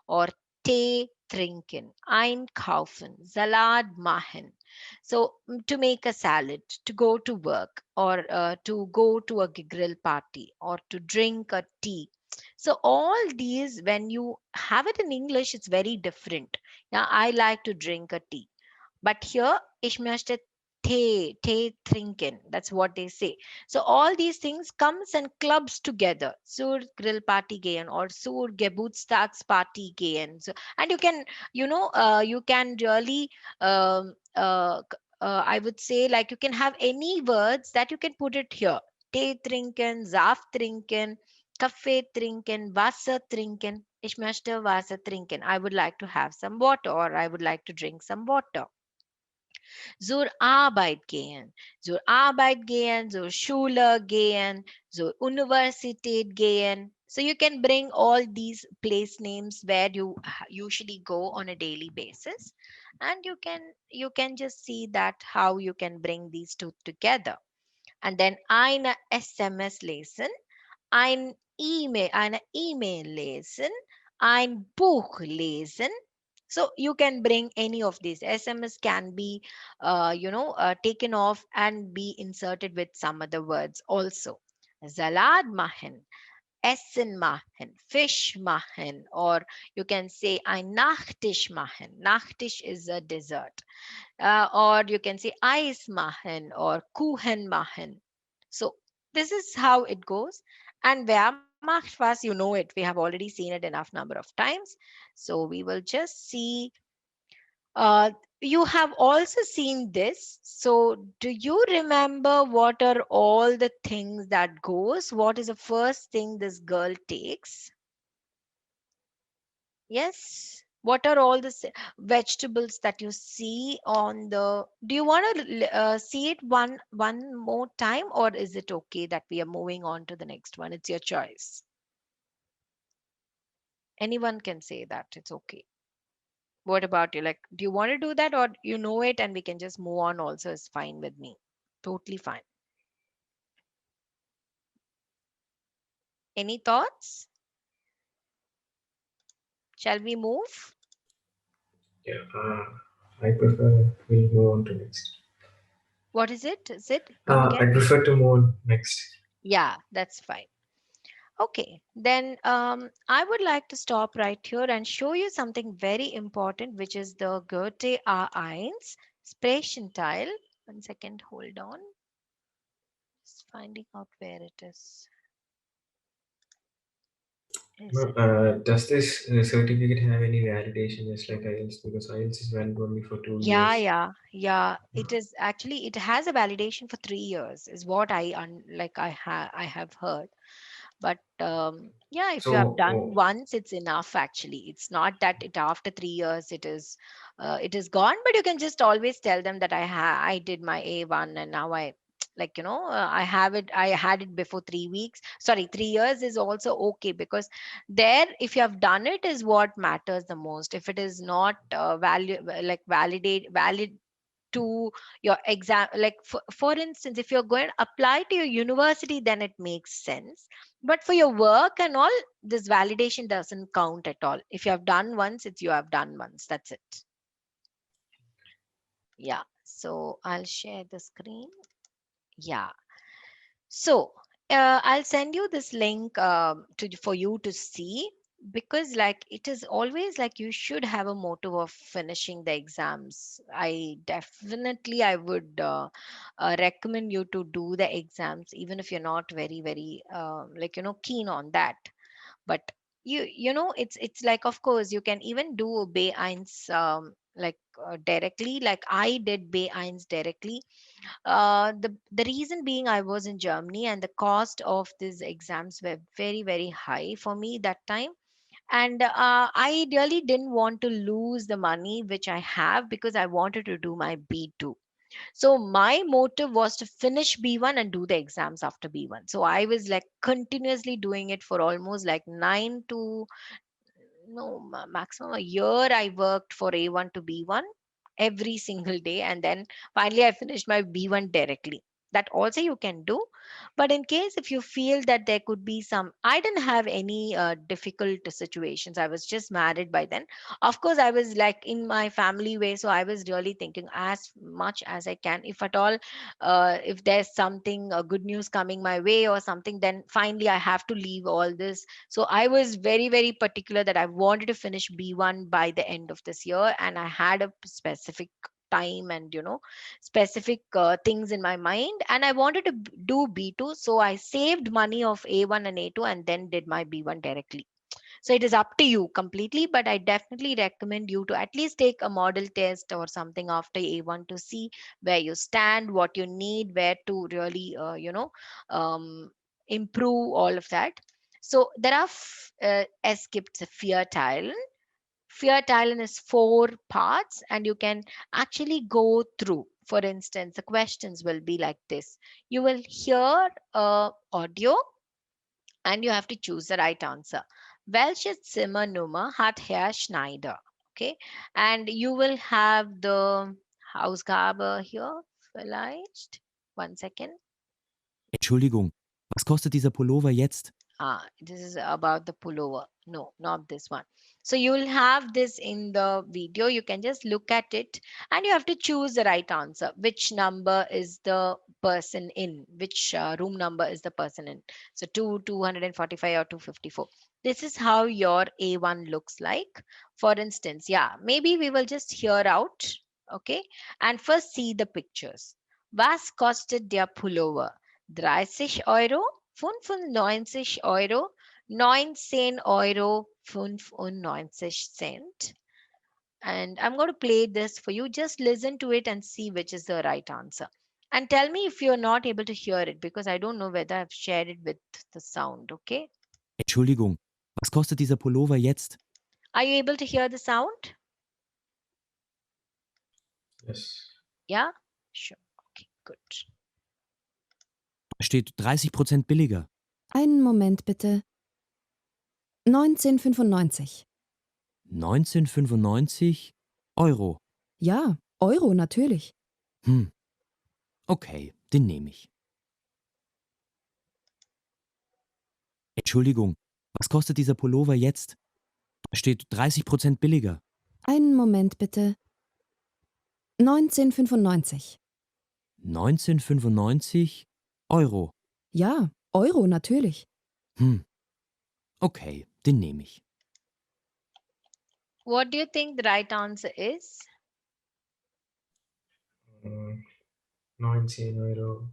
or Tee trinken, einkaufen, Salat machen. So to make a salad, to go to work, or to go to a grill party, or to drink a tea. So all these, when you have it in English, it's very different. Now I like to drink a tea, but here ich möchte Tee trinken. That's what they say. So all these things comes and clubs together. Sur grill party gehen or sur Geburtstagsparty gehen. So, and you can really I would say, like, you can have any words that you can put it here. Tee trinken, Saft trinken, Kaffee trinken, Wasser trinken. Ich möchte Wasser trinken. I would like to have some water, or I would like to drink some water. Zur Arbeit gehen, zur Arbeit gehen, zur Schule gehen, zur Universität gehen. So you can bring all these place names where you usually go on a daily basis, and you can just see that how you can bring these two together. And then eine SMS lesen, eine E-Mail lesen, ein Buch lesen. So you can bring any of these. SMS can be, taken off and be inserted with some other words also. Salat machen, Essen machen, Fisch machen, or you can say ein Nachtisch machen. Nachtisch is a dessert. Or you can say Eis machen or Kuchen machen. So this is how it goes. And wer macht was, you know it. We have already seen it enough number of times. So we will just see. Uh, you have also seen this. So do you remember what are all the things that goes? What is the first thing this girl takes? Yes. What are all the vegetables that you see on the? Do you want to see it one more time, or is it okay that we are moving on to the next one? It's your choice. Anyone can say that. It's okay. What about you? Like, do you want to do that, or you know it and we can just move on? Also, is fine with me. Totally fine. Any thoughts? Shall we move? Yeah, I prefer we'll move on to next. What is it? Is it? Come I again? prefer to move on next. Yeah, that's fine. Okay, then I would like to stop right here and show you something very important, which is the Goethe A1 Sprechenteil. 1 second, hold on. Just finding out where it is. Is it? Does this certificate have any validation just like IELTS? Because IELTS is valid only for 2 years. Yeah. It is actually, it has a validation for 3 years, is what I have heard. But yeah, if you have So, done once, it's enough. Actually, it's not that it after 3 years it is gone. But you can just always tell them that I did my A1 and now I like I have it. I had it before 3 weeks. Sorry, 3 years is also okay, because there, if you have done it, is what matters the most. If it is not valid to your exam, like for instance, if you're going to apply to your university, then it makes sense. But for your work and all, this validation doesn't count at all. If you have done once, it's you have done once, that's it. Yeah, so I'll share the screen. Yeah, so I'll send you this link for you to see, because like it is always like you should have a motive of finishing the exams. I would recommend you to do the exams, even if you're not very very keen on that. But it's like, of course you can even do bay eins directly, like I did bay eins directly. The reason being, I was in Germany and the cost of these exams were very very high for me that time. And I really didn't want to lose the money which I have, because I wanted to do my B2. So my motive was to finish B1 and do the exams after B1. So I was like continuously doing it for almost like 9 to no maximum a year. I worked for A1 to B1 every single day, and then finally I finished my B1 directly. That also you can do. But in case if you feel that there could be some, I didn't have any difficult situations. I was just married by then. Of course I was like in my family way, so I was really thinking as much as I can, if at all if there's something good news coming my way or something, then finally I have to leave all this. So I was very, very particular that I wanted to finish B1 by the end of this year. And I had a specific time and, specific things in my mind. And I wanted to do B2. So I saved money of A1 and A2 and then did my B1 directly. So it is up to you completely, but I definitely recommend you to at least take a model test or something after A1 to see where you stand, what you need, where to really, um, improve all of that. So there are, as skipped fear tile. Fear tile is 4 parts, and you can actually go through. For instance, the questions will be like this. You will hear audio and you have to choose the right answer. Welches Zimmernummer hat Herr Schneider? Okay, and you will have the Hausgabe here. Vielleicht. 1 second. Entschuldigung, was kostet dieser Pullover jetzt? This is about the pullover. No, not this one. So you will have this in the video. You can just look at it and you have to choose the right answer. Which number is the person in? Which room number is the person in? So 245 or 254. This is how your A1 looks like. For instance, yeah, maybe we will just hear out. Okay. And first see the pictures. Was kostet der Pullover? 30 Euro, 95 Euro, 19 Euro 95 Cent. And I'm going to play this for you. Just listen to it and see which is the right answer. And tell me if you're not able to hear it, because I don't know whether I've shared it with the sound. Okay. Entschuldigung, was kostet dieser Pullover jetzt? Are you able to hear the sound? yes. Yeah? Sure. Okay, good. Da steht 30% billiger. Einen Moment bitte. 19,95. 19,95 Euro. Ja, Euro natürlich. Okay, den nehme ich. Entschuldigung, was kostet dieser Pullover jetzt? Da steht 30% billiger. Einen Moment bitte. 19,95. 19,95 Euro. Ja, Euro natürlich. Okay, den nehme ich. What do you think the right answer is? 19 Euro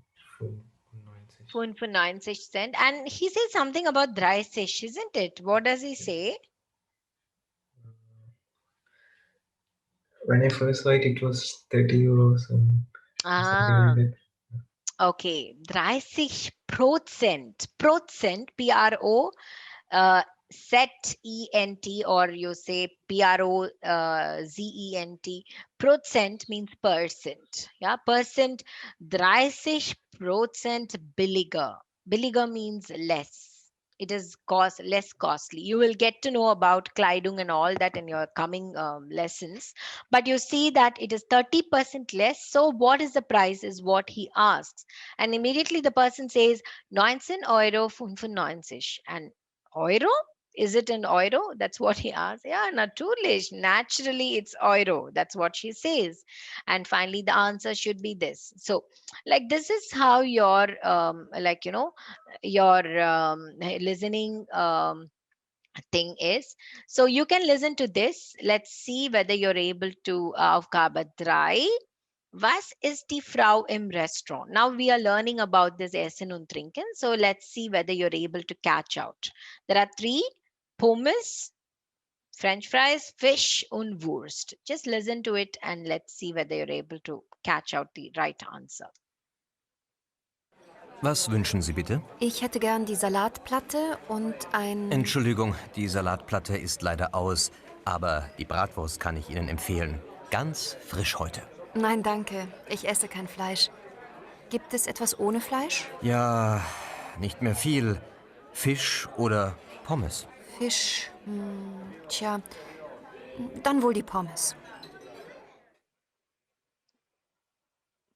95 Cent. And he says something about 30, isn't it? What does he say? When I first saw it, it was 30 euros and something like that. Okay, 30 procent. Procent, P-R-O, set E-N-T, or you say P-R-O-Z-E-N-T. Procent means percent. Yeah, percent. 30% billiger. Billiger means less. It is less costly. You will get to know about Kleidung and all that in your coming lessons. But you see that it is 30% less. So what is the price is what he asks. And immediately the person says 19,95. And euro? Is it an euro? That's what he asks. Yeah, natürlich. Naturally, it's euro. That's what she says. And finally, the answer should be this. So, like, this is how your, your listening thing is. So you can listen to this. Let's see whether you're able to. Aufgabe 3. Was ist die Frau im Restaurant? Now we are learning about this Essen und Trinken. So let's see whether you're able to catch out. There are 3: pommes, French fries, fish und Wurst. Just listen to it and let's see whether you're able to catch out the right answer. Was wünschen Sie bitte? Ich hätte gern die Salatplatte und ein... Entschuldigung, die Salatplatte ist leider aus, aber die Bratwurst kann ich Ihnen empfehlen. Ganz frisch heute. Nein, danke. Ich esse kein Fleisch. Gibt es etwas ohne Fleisch? Ja, nicht mehr viel. Fisch oder Pommes? Fisch. Tja, dann wohl die Pommes.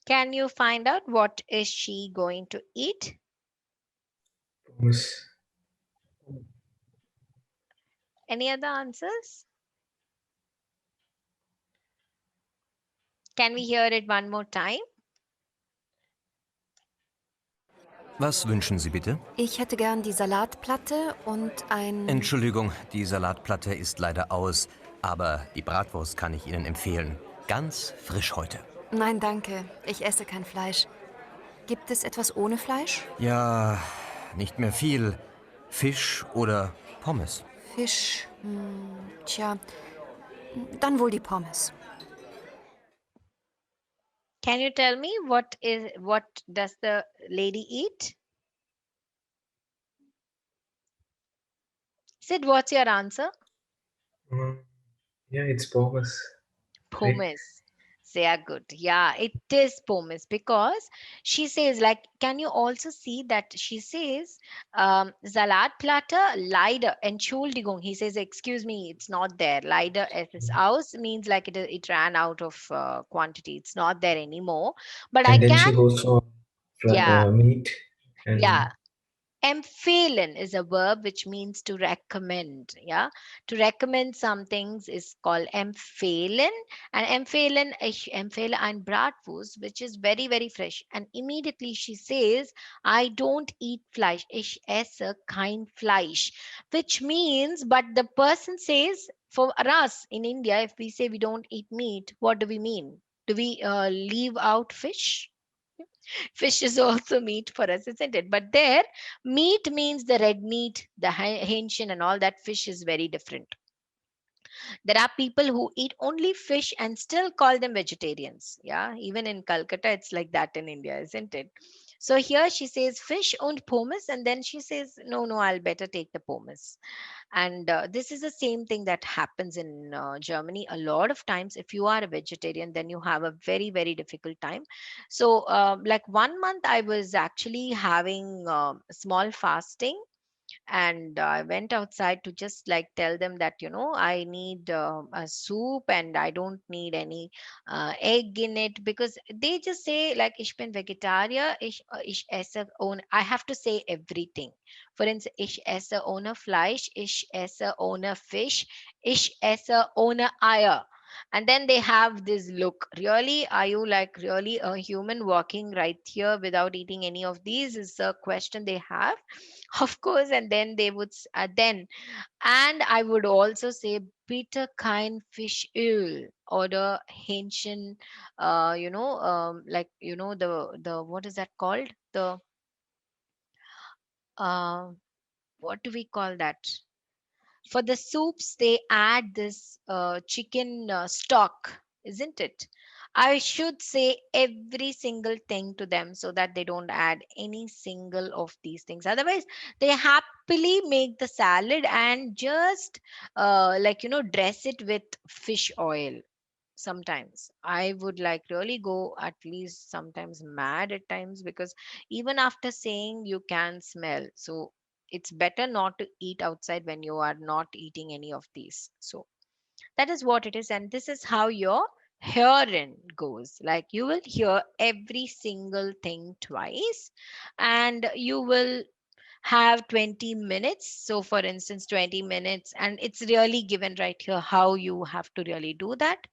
Can you find out what is she going to eat? Pommes. Any other answers? Can we hear it one more time? Was wünschen Sie bitte? Ich hätte gern die Salatplatte und ein... Entschuldigung, die Salatplatte ist leider aus, aber die Bratwurst kann ich Ihnen empfehlen. Ganz frisch heute. Nein, danke. Ich esse kein Fleisch. Gibt es etwas ohne Fleisch? Ja, nicht mehr viel. Fisch oder Pommes? Fisch. Tja, dann wohl die Pommes. Can you tell me what does the lady eat? Sid, what's your answer? Yeah, it's pommes. Pommes. Sehr good. Yeah, it is pommes because she says, like, can you also see that she says, Salatplatte, leider, Entschuldigung. He says, excuse me, it's not there. Leider, es ist aus means like it ran out of quantity. It's not there anymore. But And I then can, she goes for meat. And yeah. Empfehlen is a verb which means to recommend. Yeah, to recommend some things is called empfehlen. And empfehlen, ich empfehle ein Bratwurst, which is very, very fresh. And immediately she says, I don't eat Fleisch. Ich esse kein Fleisch. Which means, but the person says, for us in India, if we say we don't eat meat, what do we mean? Do we leave out fish? Fish is also meat for us, isn't it? But there, meat means the red meat, the henshin, and all that. Fish is very different. There are people who eat only fish and still call them vegetarians. Yeah, even in Calcutta, it's like that in India, isn't it? So here she says fish and pommes, and then she says, no, I'll better take the pommes. And this is the same thing that happens in Germany a lot of times. If you are a vegetarian, then you have a very, very difficult time. So like 1 month I was actually having small fasting, and I went outside to just like tell them that, I need a soup and I don't need any egg in it, because they just say like, ich bin Vegetarier, ich esse ohne, I have to say everything. For instance, ich esse ohne Fleisch, ich esse ohne Fisch, ich esse ohne Eier. And then they have this look, really, are you like really a human walking right here without eating any of these, is a question they have. Of course. And then they would and I would also say bitter kind fish oil, or the Haitian, the what is that called, the what do we call that, for the soups they add this chicken stock, isn't it? I should say every single thing to them so that they don't add any single of these things. Otherwise, they happily make the salad and just dress it with fish oil. Sometimes I would like really go at least sometimes mad at times, because even after saying you can smell. So it's better not to eat outside when you are not eating any of these. So that is what it is, and this is how your hearing goes. Like you will hear every single thing twice, and you will have 20 minutes. So for instance, 20 minutes, and it's really given right here how you have to really do that.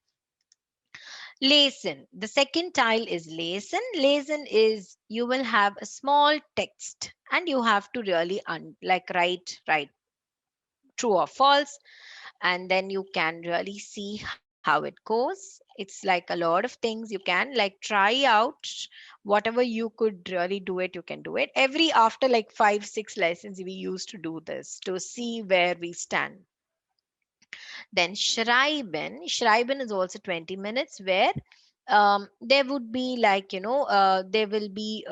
Listen. The second tile is listen. Listen is you will have a small text, and you have to really write true or false, and then you can really see how it goes. It's like a lot of things you can like try out. Whatever you could really do it, you can do it every after like 5 6 lessons. We used to do this to see where we stand. Then schreiben is also 20 minutes, where there would be there will be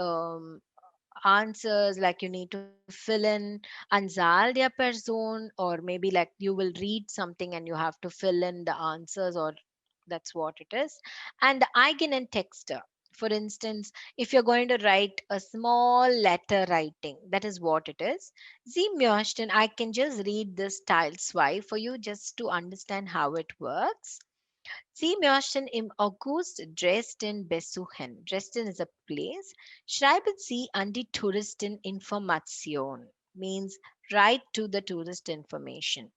answers, like you need to fill in Anzahl der Person, or maybe like you will read something and you have to fill in the answers, or that's what it is. And the eigenen Texte, for instance, if you're going to write a small letter writing, that is what it is. Sie möchten, I can just read this tile swipe for you just to understand how it works. Sie möchten im August Dresden besuchen. Dresden is a place. Schreiben Sie an die Touristeninformation. Means write to the tourist information.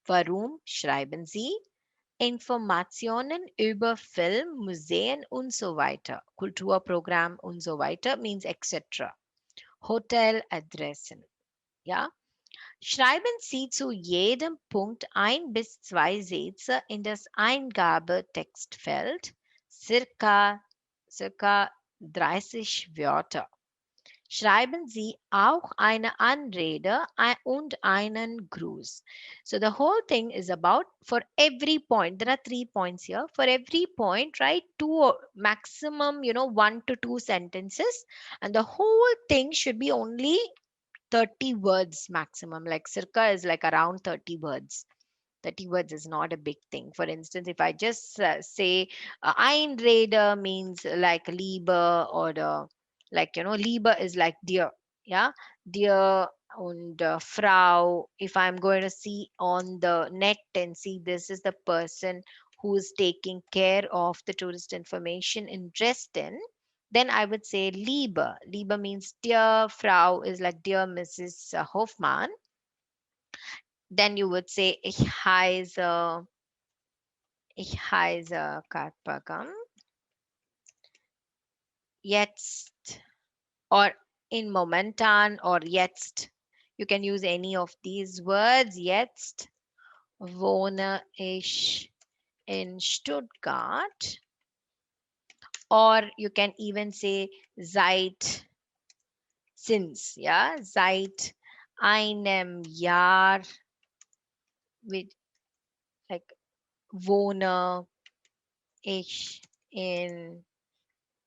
Warum schreiben Sie? Informationen über Film, Museen und so weiter. Kulturprogramm und so weiter means etc. Hoteladressen. Ja. Schreiben Sie zu jedem Punkt 1 bis 2 Sätze in das Eingabetextfeld, circa 30 Wörter. Schreiben Sie auch eine Anrede und einen Gruß. So the whole thing is about, for every point, there are 3 points here. For every point, write two, maximum, 1 to 2 sentences, and the whole thing should be only 30 words maximum. Like circa is like around 30 words. 30 words is not a big thing. For instance, if I just say Einrede means like Liebe, or Liebe is like dear. Yeah, dear. And Frau, if I'm going to see on the net and see this is the person who is taking care of the tourist information in Dresden, then I would say Liebe. Liebe means dear. Frau is like dear Mrs. Hofmann. Then you would say ich heiße Kartpagam. Jetzt, or in momentan, or jetzt. You can use any of these words. Jetzt wohne ich in Stuttgart. Or you can even say since, yeah, seit einem Jahr, with like wohne ich in,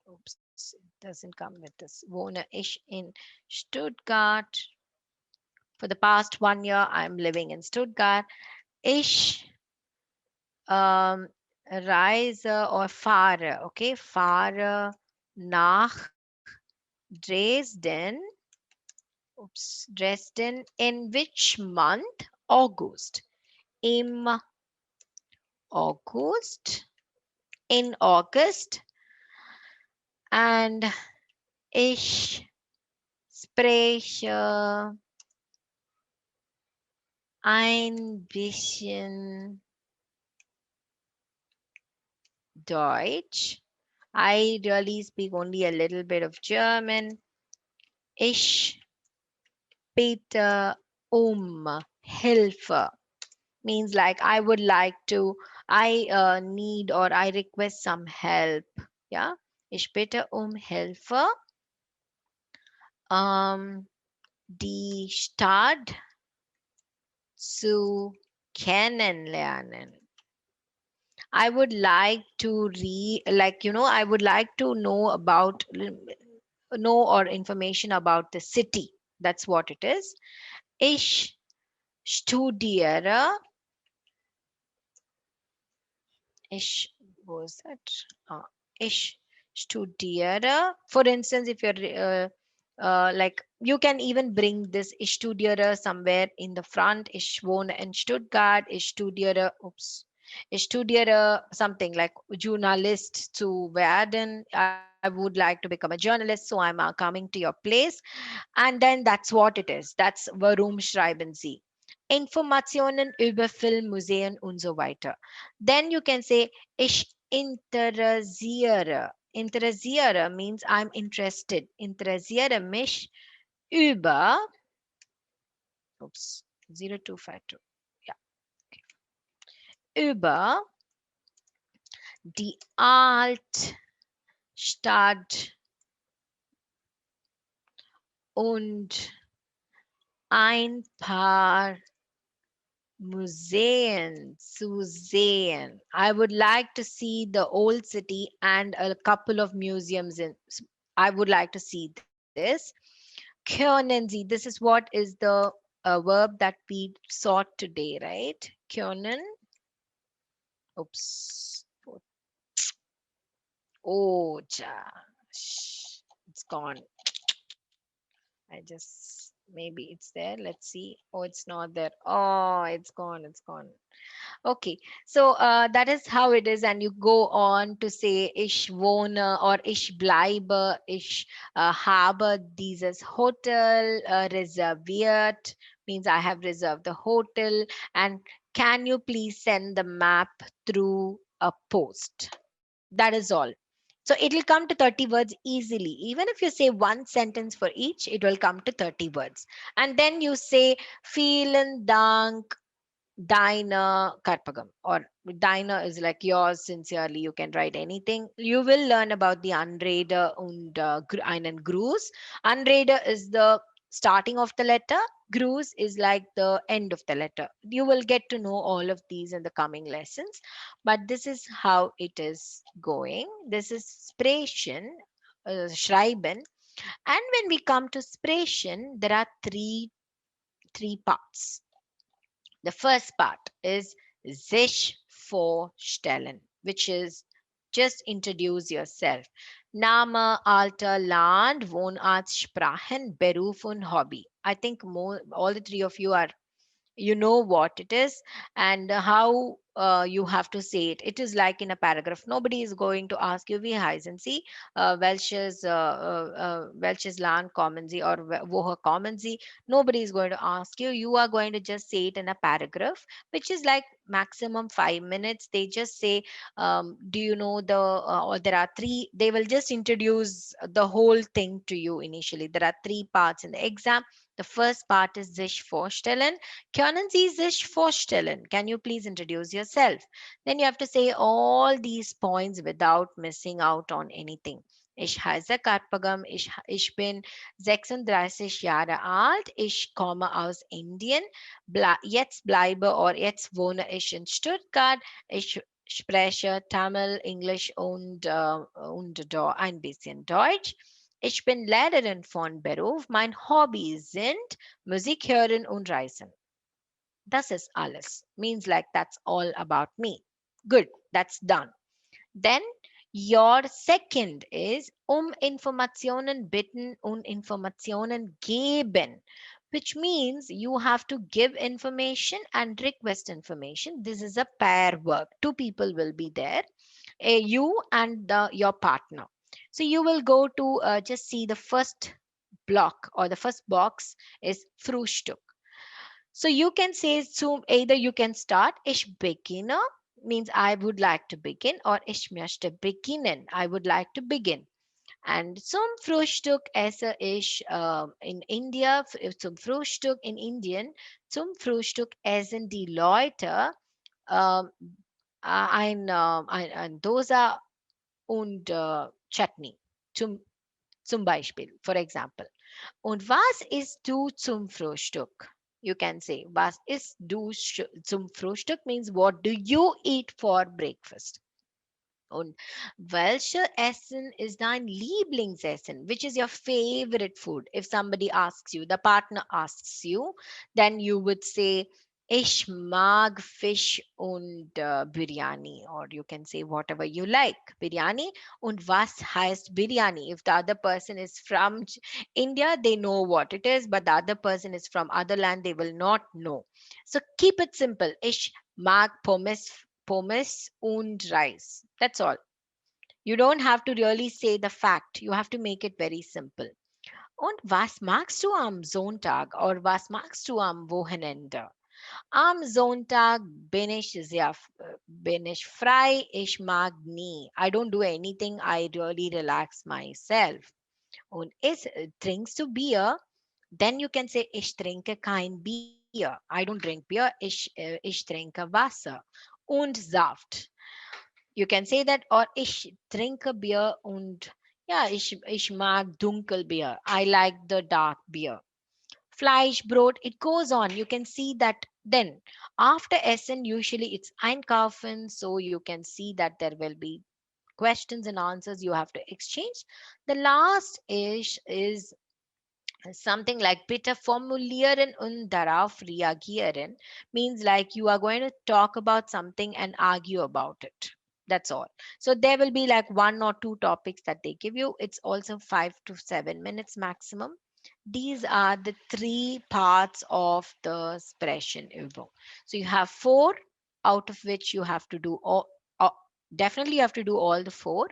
oops, it doesn't come with this. Wohne ich in Stuttgart. For the past 1 year, I'm living in Stuttgart. Ich reise or fahre, okay, fahre nach Dresden. Oops, Dresden in which month? August. Im August. In August. And ich spreche ein bisschen Deutsch. I really speak only a little bit of German. Ich bitte Hilfe. Means like I would like to, I need, or I request some help. Yeah. Ich bitte Hilfe. Die Stadt zu kennenlernen. I would like to I would like to know about, know or information about the city. That's what it is. Ich studiere, ich, what was that? Ich studiere. For instance, if you're like, you can even bring this ich studiere somewhere in the front. Ich wohne in Stuttgart. Ich studiere, oops. Ich studiere something like journalist zu werden. I would like to become a journalist, so I'm coming to your place. And then that's what it is. That's warum schreiben Sie? Informationen über Filmmuseen und so weiter. Then you can say, ich interessiere. Interessiere means I'm interested. Interessiere mich über, oops, 0252. Yeah, über die Altstadt und ein paar Museen zu sehen. I would like to see the old city and a couple of museums in. I would like to see this. Können Sie. This is what is the verb that we saw today, right? Können. Oops. Oh, it's gone. I just, maybe it's there. Let's see. Oh, it's not there. Oh, it's gone. It's gone. Okay, so that is how it is, and you go on to say ich wohne or ich bleibe, ich habe dieses Hotel reserviert, means I have reserved the hotel, and can you please send the map through a post? That is all. So it'll come to 30 words easily. Even if you say one sentence for each, it will come to 30 words. And then you say vielen Dank Diner Karpagam, or Diner is like yours sincerely. You can write anything. You will learn about the Anrede und einen Gruß. Anrede is the starting of the letter. Gruß is like the end of the letter. You will get to know all of these in the coming lessons. But this is how it is going. This is Sprechen, Schreiben. And when we come to Sprechen, there are three parts. The first part is sich vorstellen, which is just introduce yourself. Name, Alter, Land, Wohnort, Sprachen, Beruf und Hobby. I think all the three of you are, you know what it is and how you have to say it. It is like in a paragraph. Nobody is going to ask you, wie heißen Sie, welches Land kommen Sie, or woher kommen Sie. Nobody is going to ask you. You are going to just say it in a paragraph, which is like maximum 5 minutes. They just say, do you know the, or there are three, they will just introduce the whole thing to you initially. There are three parts in the exam. The first part is sich vorstellen. Können Sie sich vorstellen? Can you please introduce yourself? Then you have to say all these points without missing out on anything. Ich heiße Karpagam, ich bin 36 Jahre alt, ich komme aus Indien, jetzt bleibe or jetzt wohne ich in Stuttgart, ich spreche Tamil, Englisch und ein bisschen Deutsch. Ich bin Lehrerin von Beruf. Mein Hobby sind Musik hören und reisen. Das ist alles. Means like that's all about me. Good, that's done. Then your second is Informationen bitten und Informationen geben, which means you have to give information and request information. This is a pair work. Two people will be there, you and your partner. So you will go to just see the first block, or the first box is Frühstück. So you can say, so either you can start, ich beginne, means I would like to begin, or ich möchte beginnen, I would like to begin. And zum Frühstück esse ich in India, zum Frühstück in Indien, zum Frühstück essen die Leute ein Dosa und Chutney, zum Beispiel, for example. Und was isst du zum Frühstück? You can say, was ist du zum Frühstück means what do you eat for breakfast? Und welche Essen ist dein Lieblingsessen? Which is your favorite food? If somebody asks you, the partner asks you, then you would say, Ich mag Fisch und Biryani, or you can say whatever you like. Biryani. Und was heißt Biryani? If the other person is from India, they know what it is, but the other person is from other land, they will not know. So keep it simple. Ich mag pommes und rice. That's all. You don't have to really say the fact. You have to make it very simple. Und was magst du am Sonntag or was magst du am Wochenende? Am Sonntag bin ich frei, ich mag nie. I don't do anything, I really relax myself. Und trinkst du Bier? Then you can say, ich trinke kein Bier. I don't drink Bier, ich trinke Wasser. Und Saft. You can say that, or ich trinke Bier und ja, ich mag Dunkelbier. I like the dark beer. Fleisch, Brot, it goes on. You can see that then after Essen, usually it's einkaufen. So you can see that there will be questions and answers you have to exchange. The last is something like bitte formulieren und darauf reagieren, means like you are going to talk about something and argue about it. That's all. So there will be like one or two topics that they give you. It's also 5 to 7 minutes maximum. These are the three parts of the Sprechen-Übung. So you have four, out of which you have to do all, definitely you have to do all the four,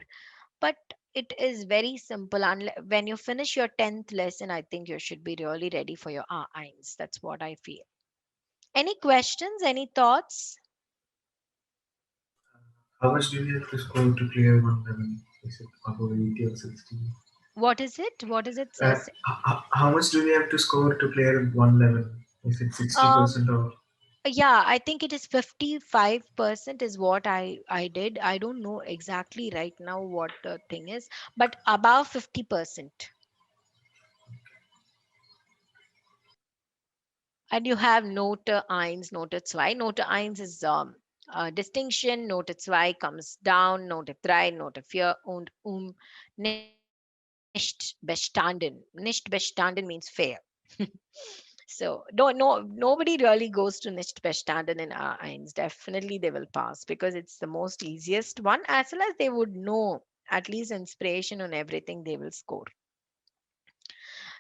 but it is very simple. When you finish your 10th lesson, I think you should be really ready for your A1. That's what I feel. Any questions? Any thoughts? How much do you have to score to clear one level? Is it above 80 or 60? What is it? What is it? How much do we have to score to clear one level? Is it 60% Um, or? yeah, I think it is 55% is what I did. I don't know exactly right now what the thing is, but above 50%. And you have Note 1, Note 2. Note 1 is distinction, Note 2 comes down, Note 3, Note 4 und nicht bestanden. Nicht bestanden means fair. So nobody really goes to nicht bestanden in A1. Definitely they will pass because it's the most easiest one, as well as they would know at least inspiration on everything they will score.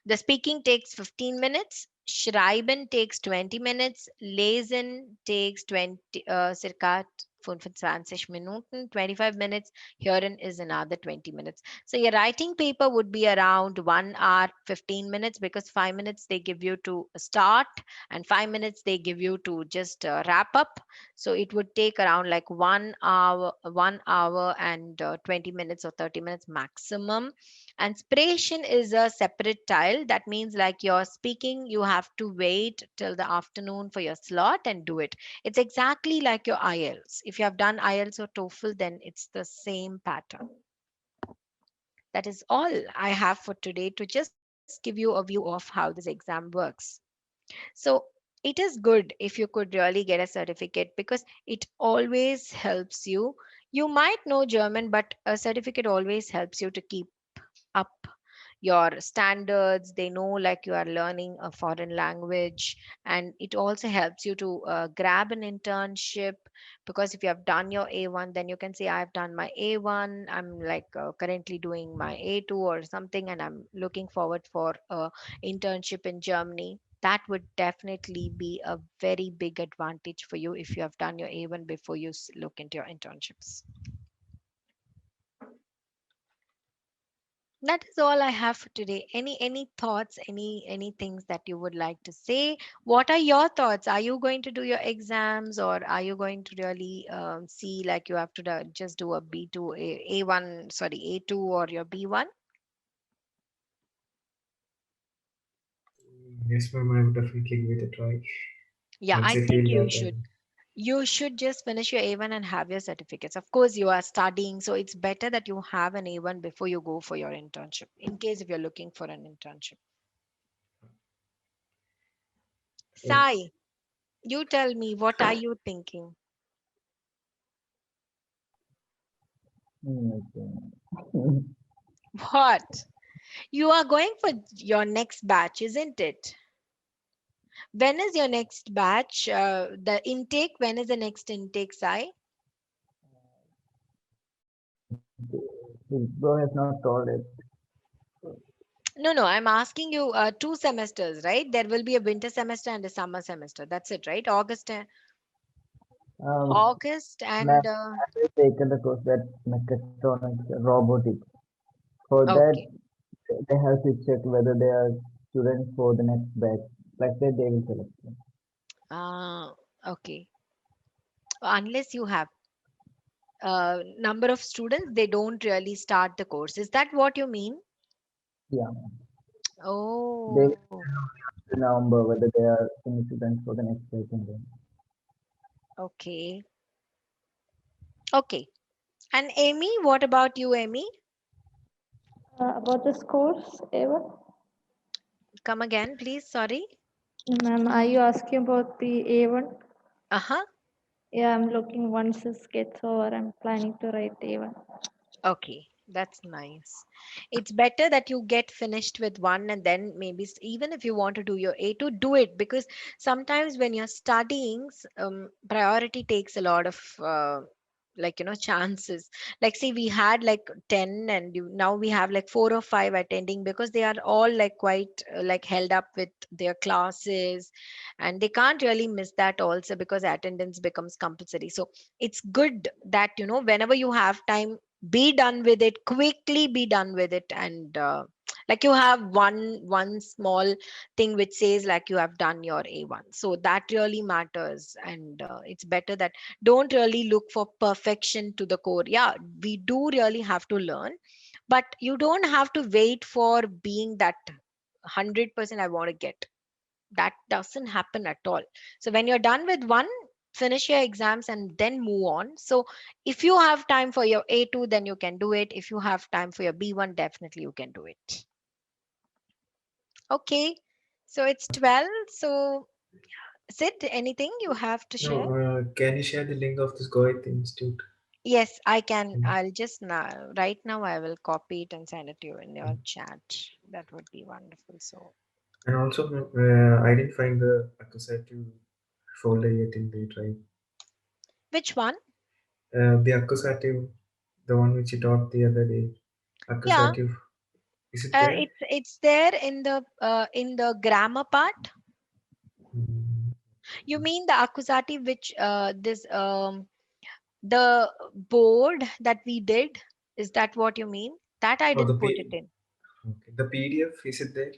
The speaking takes 15 minutes. Schreiben takes 20 minutes. Lesen takes circa 25 Minuten, 25 minutes. Hören is another 20 minutes. So your writing paper would be around 1 hour, 15 minutes because 5 minutes they give you to start and 5 minutes they give you to just wrap up. So it would take around like 1 hour and 20 minutes or 30 minutes maximum. Inspiration is a separate tile. That means like you're speaking, you have to wait till the afternoon for your slot and do it. It's exactly like your IELTS. If you have done IELTS or TOEFL, then it's the same pattern. That is all I have for today to just give you a view of how this exam works. So it is good if you could really get a certificate because it always helps you. You might know German, but a certificate always helps you to keep up your standards. They know like you are learning a foreign language, and it also helps you to grab an internship because if you have done your A1, then you can say I've done my A1, I'm like currently doing my A2 or something, and I'm looking forward for a internship in Germany. That would definitely be a very big advantage for you if you have done your A1 before you look into your internships. That is all I have for today. Any thoughts, any things that you would like to say? What are your thoughts? Are you going to do your exams, or are you going to really see like you have to just do a B2, A1, sorry, A2 or your B1? Yes, ma'am, I would definitely give it a try. Yeah, Once I I think feel you that, should. You should just finish your A1 and have your certificates. Of course, you are studying, so it's better that you have an A1 before you go for your internship, in case if you're looking for an internship. Sai, you tell me, what are you thinking? Okay. What? You are going for your next batch, isn't it? When is your next batch? The intake, when is the next intake, Sai? His bro has not told it. No, no, I'm asking you 2 semesters, right? There will be a winter semester and a summer semester. That's it, right? Um, August Ma'am, and I have taken the course that mechatronics, robotics. For that, okay. they have to check whether they are students for the next batch. Like that, they will select them. Okay. Unless you have number of students, they don't really start the course. Is that what you mean? Yeah, they will Oh, in November whether they are any students for the next batch and then. okay. Okay. And Amy, what about you, Amy? About this course, Eva? Come again, please. Sorry. Ma'am, are you asking about the A1? Uh-huh. Yeah, I'm looking once this gets over, I'm planning to write A1. Okay, that's nice. It's better that you get finished with one and then maybe even if you want to do your A2, do it because sometimes when you're studying, priority takes a lot of chances. Like, see, we had like 10 and now we have like 4 or 5 attending because they are all like quite like held up with their classes and they can't really miss that also because attendance becomes compulsory. So it's good that, whenever you have time, be done with it quickly, be done with it, and like you have one small thing which says like you have done your A1, so that really matters. And it's better that don't really look for perfection to the core. Yeah, we do really have to learn, but you don't have to wait for being that 100% I want to get. That doesn't happen at all. So when you're done with one, finish your exams and then move on. So if you have time for your A2, then you can do it. If you have time for your B1, definitely you can do it. Okay, so it's 12. So Sid, anything you have to No, share? can you share the link of this Goethe Institute? Yes, I can. Mm. I'll just now, right now, I will copy it and send it to you in your chat. That would be wonderful. So, And also, I didn't find the accusative folder yet in the drive. which one? The accusative, the one which you talked the other day. Yeah, Accusative, is it there? it's there in the grammar part. Mm. You mean the accusative, which this the board that we did? Is that what you mean? That I Oh, didn't put it in. okay. The PDF, is it there?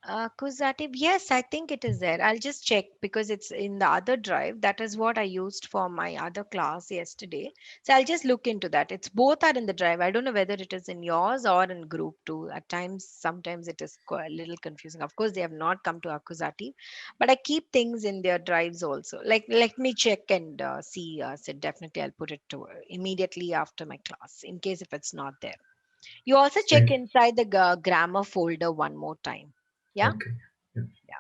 Accusative, yes, I think it is there. I'll just check because it's in the other drive. That is what I used for my other class yesterday. So I'll just look into that. It's both are in the drive. I don't know whether it is in yours or in group two. At times, sometimes it is a little confusing. Of course, they have not come to accusative, but I keep things in their drives also. Like, let me check and see. So definitely, I'll put it to immediately after my class in case if it's not there. You also check Thank you. inside the grammar folder one more time. Yeah. Okay. Yeah. Ja.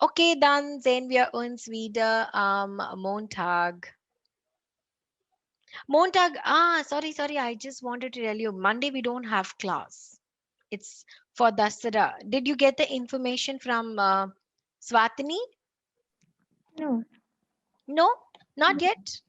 Okay, dann sehen wir uns wieder am Montag. Montag, sorry, I just wanted to tell you, Monday we don't have class. It's for Dasara. Did you get the information from Swatini? No. No, not yet.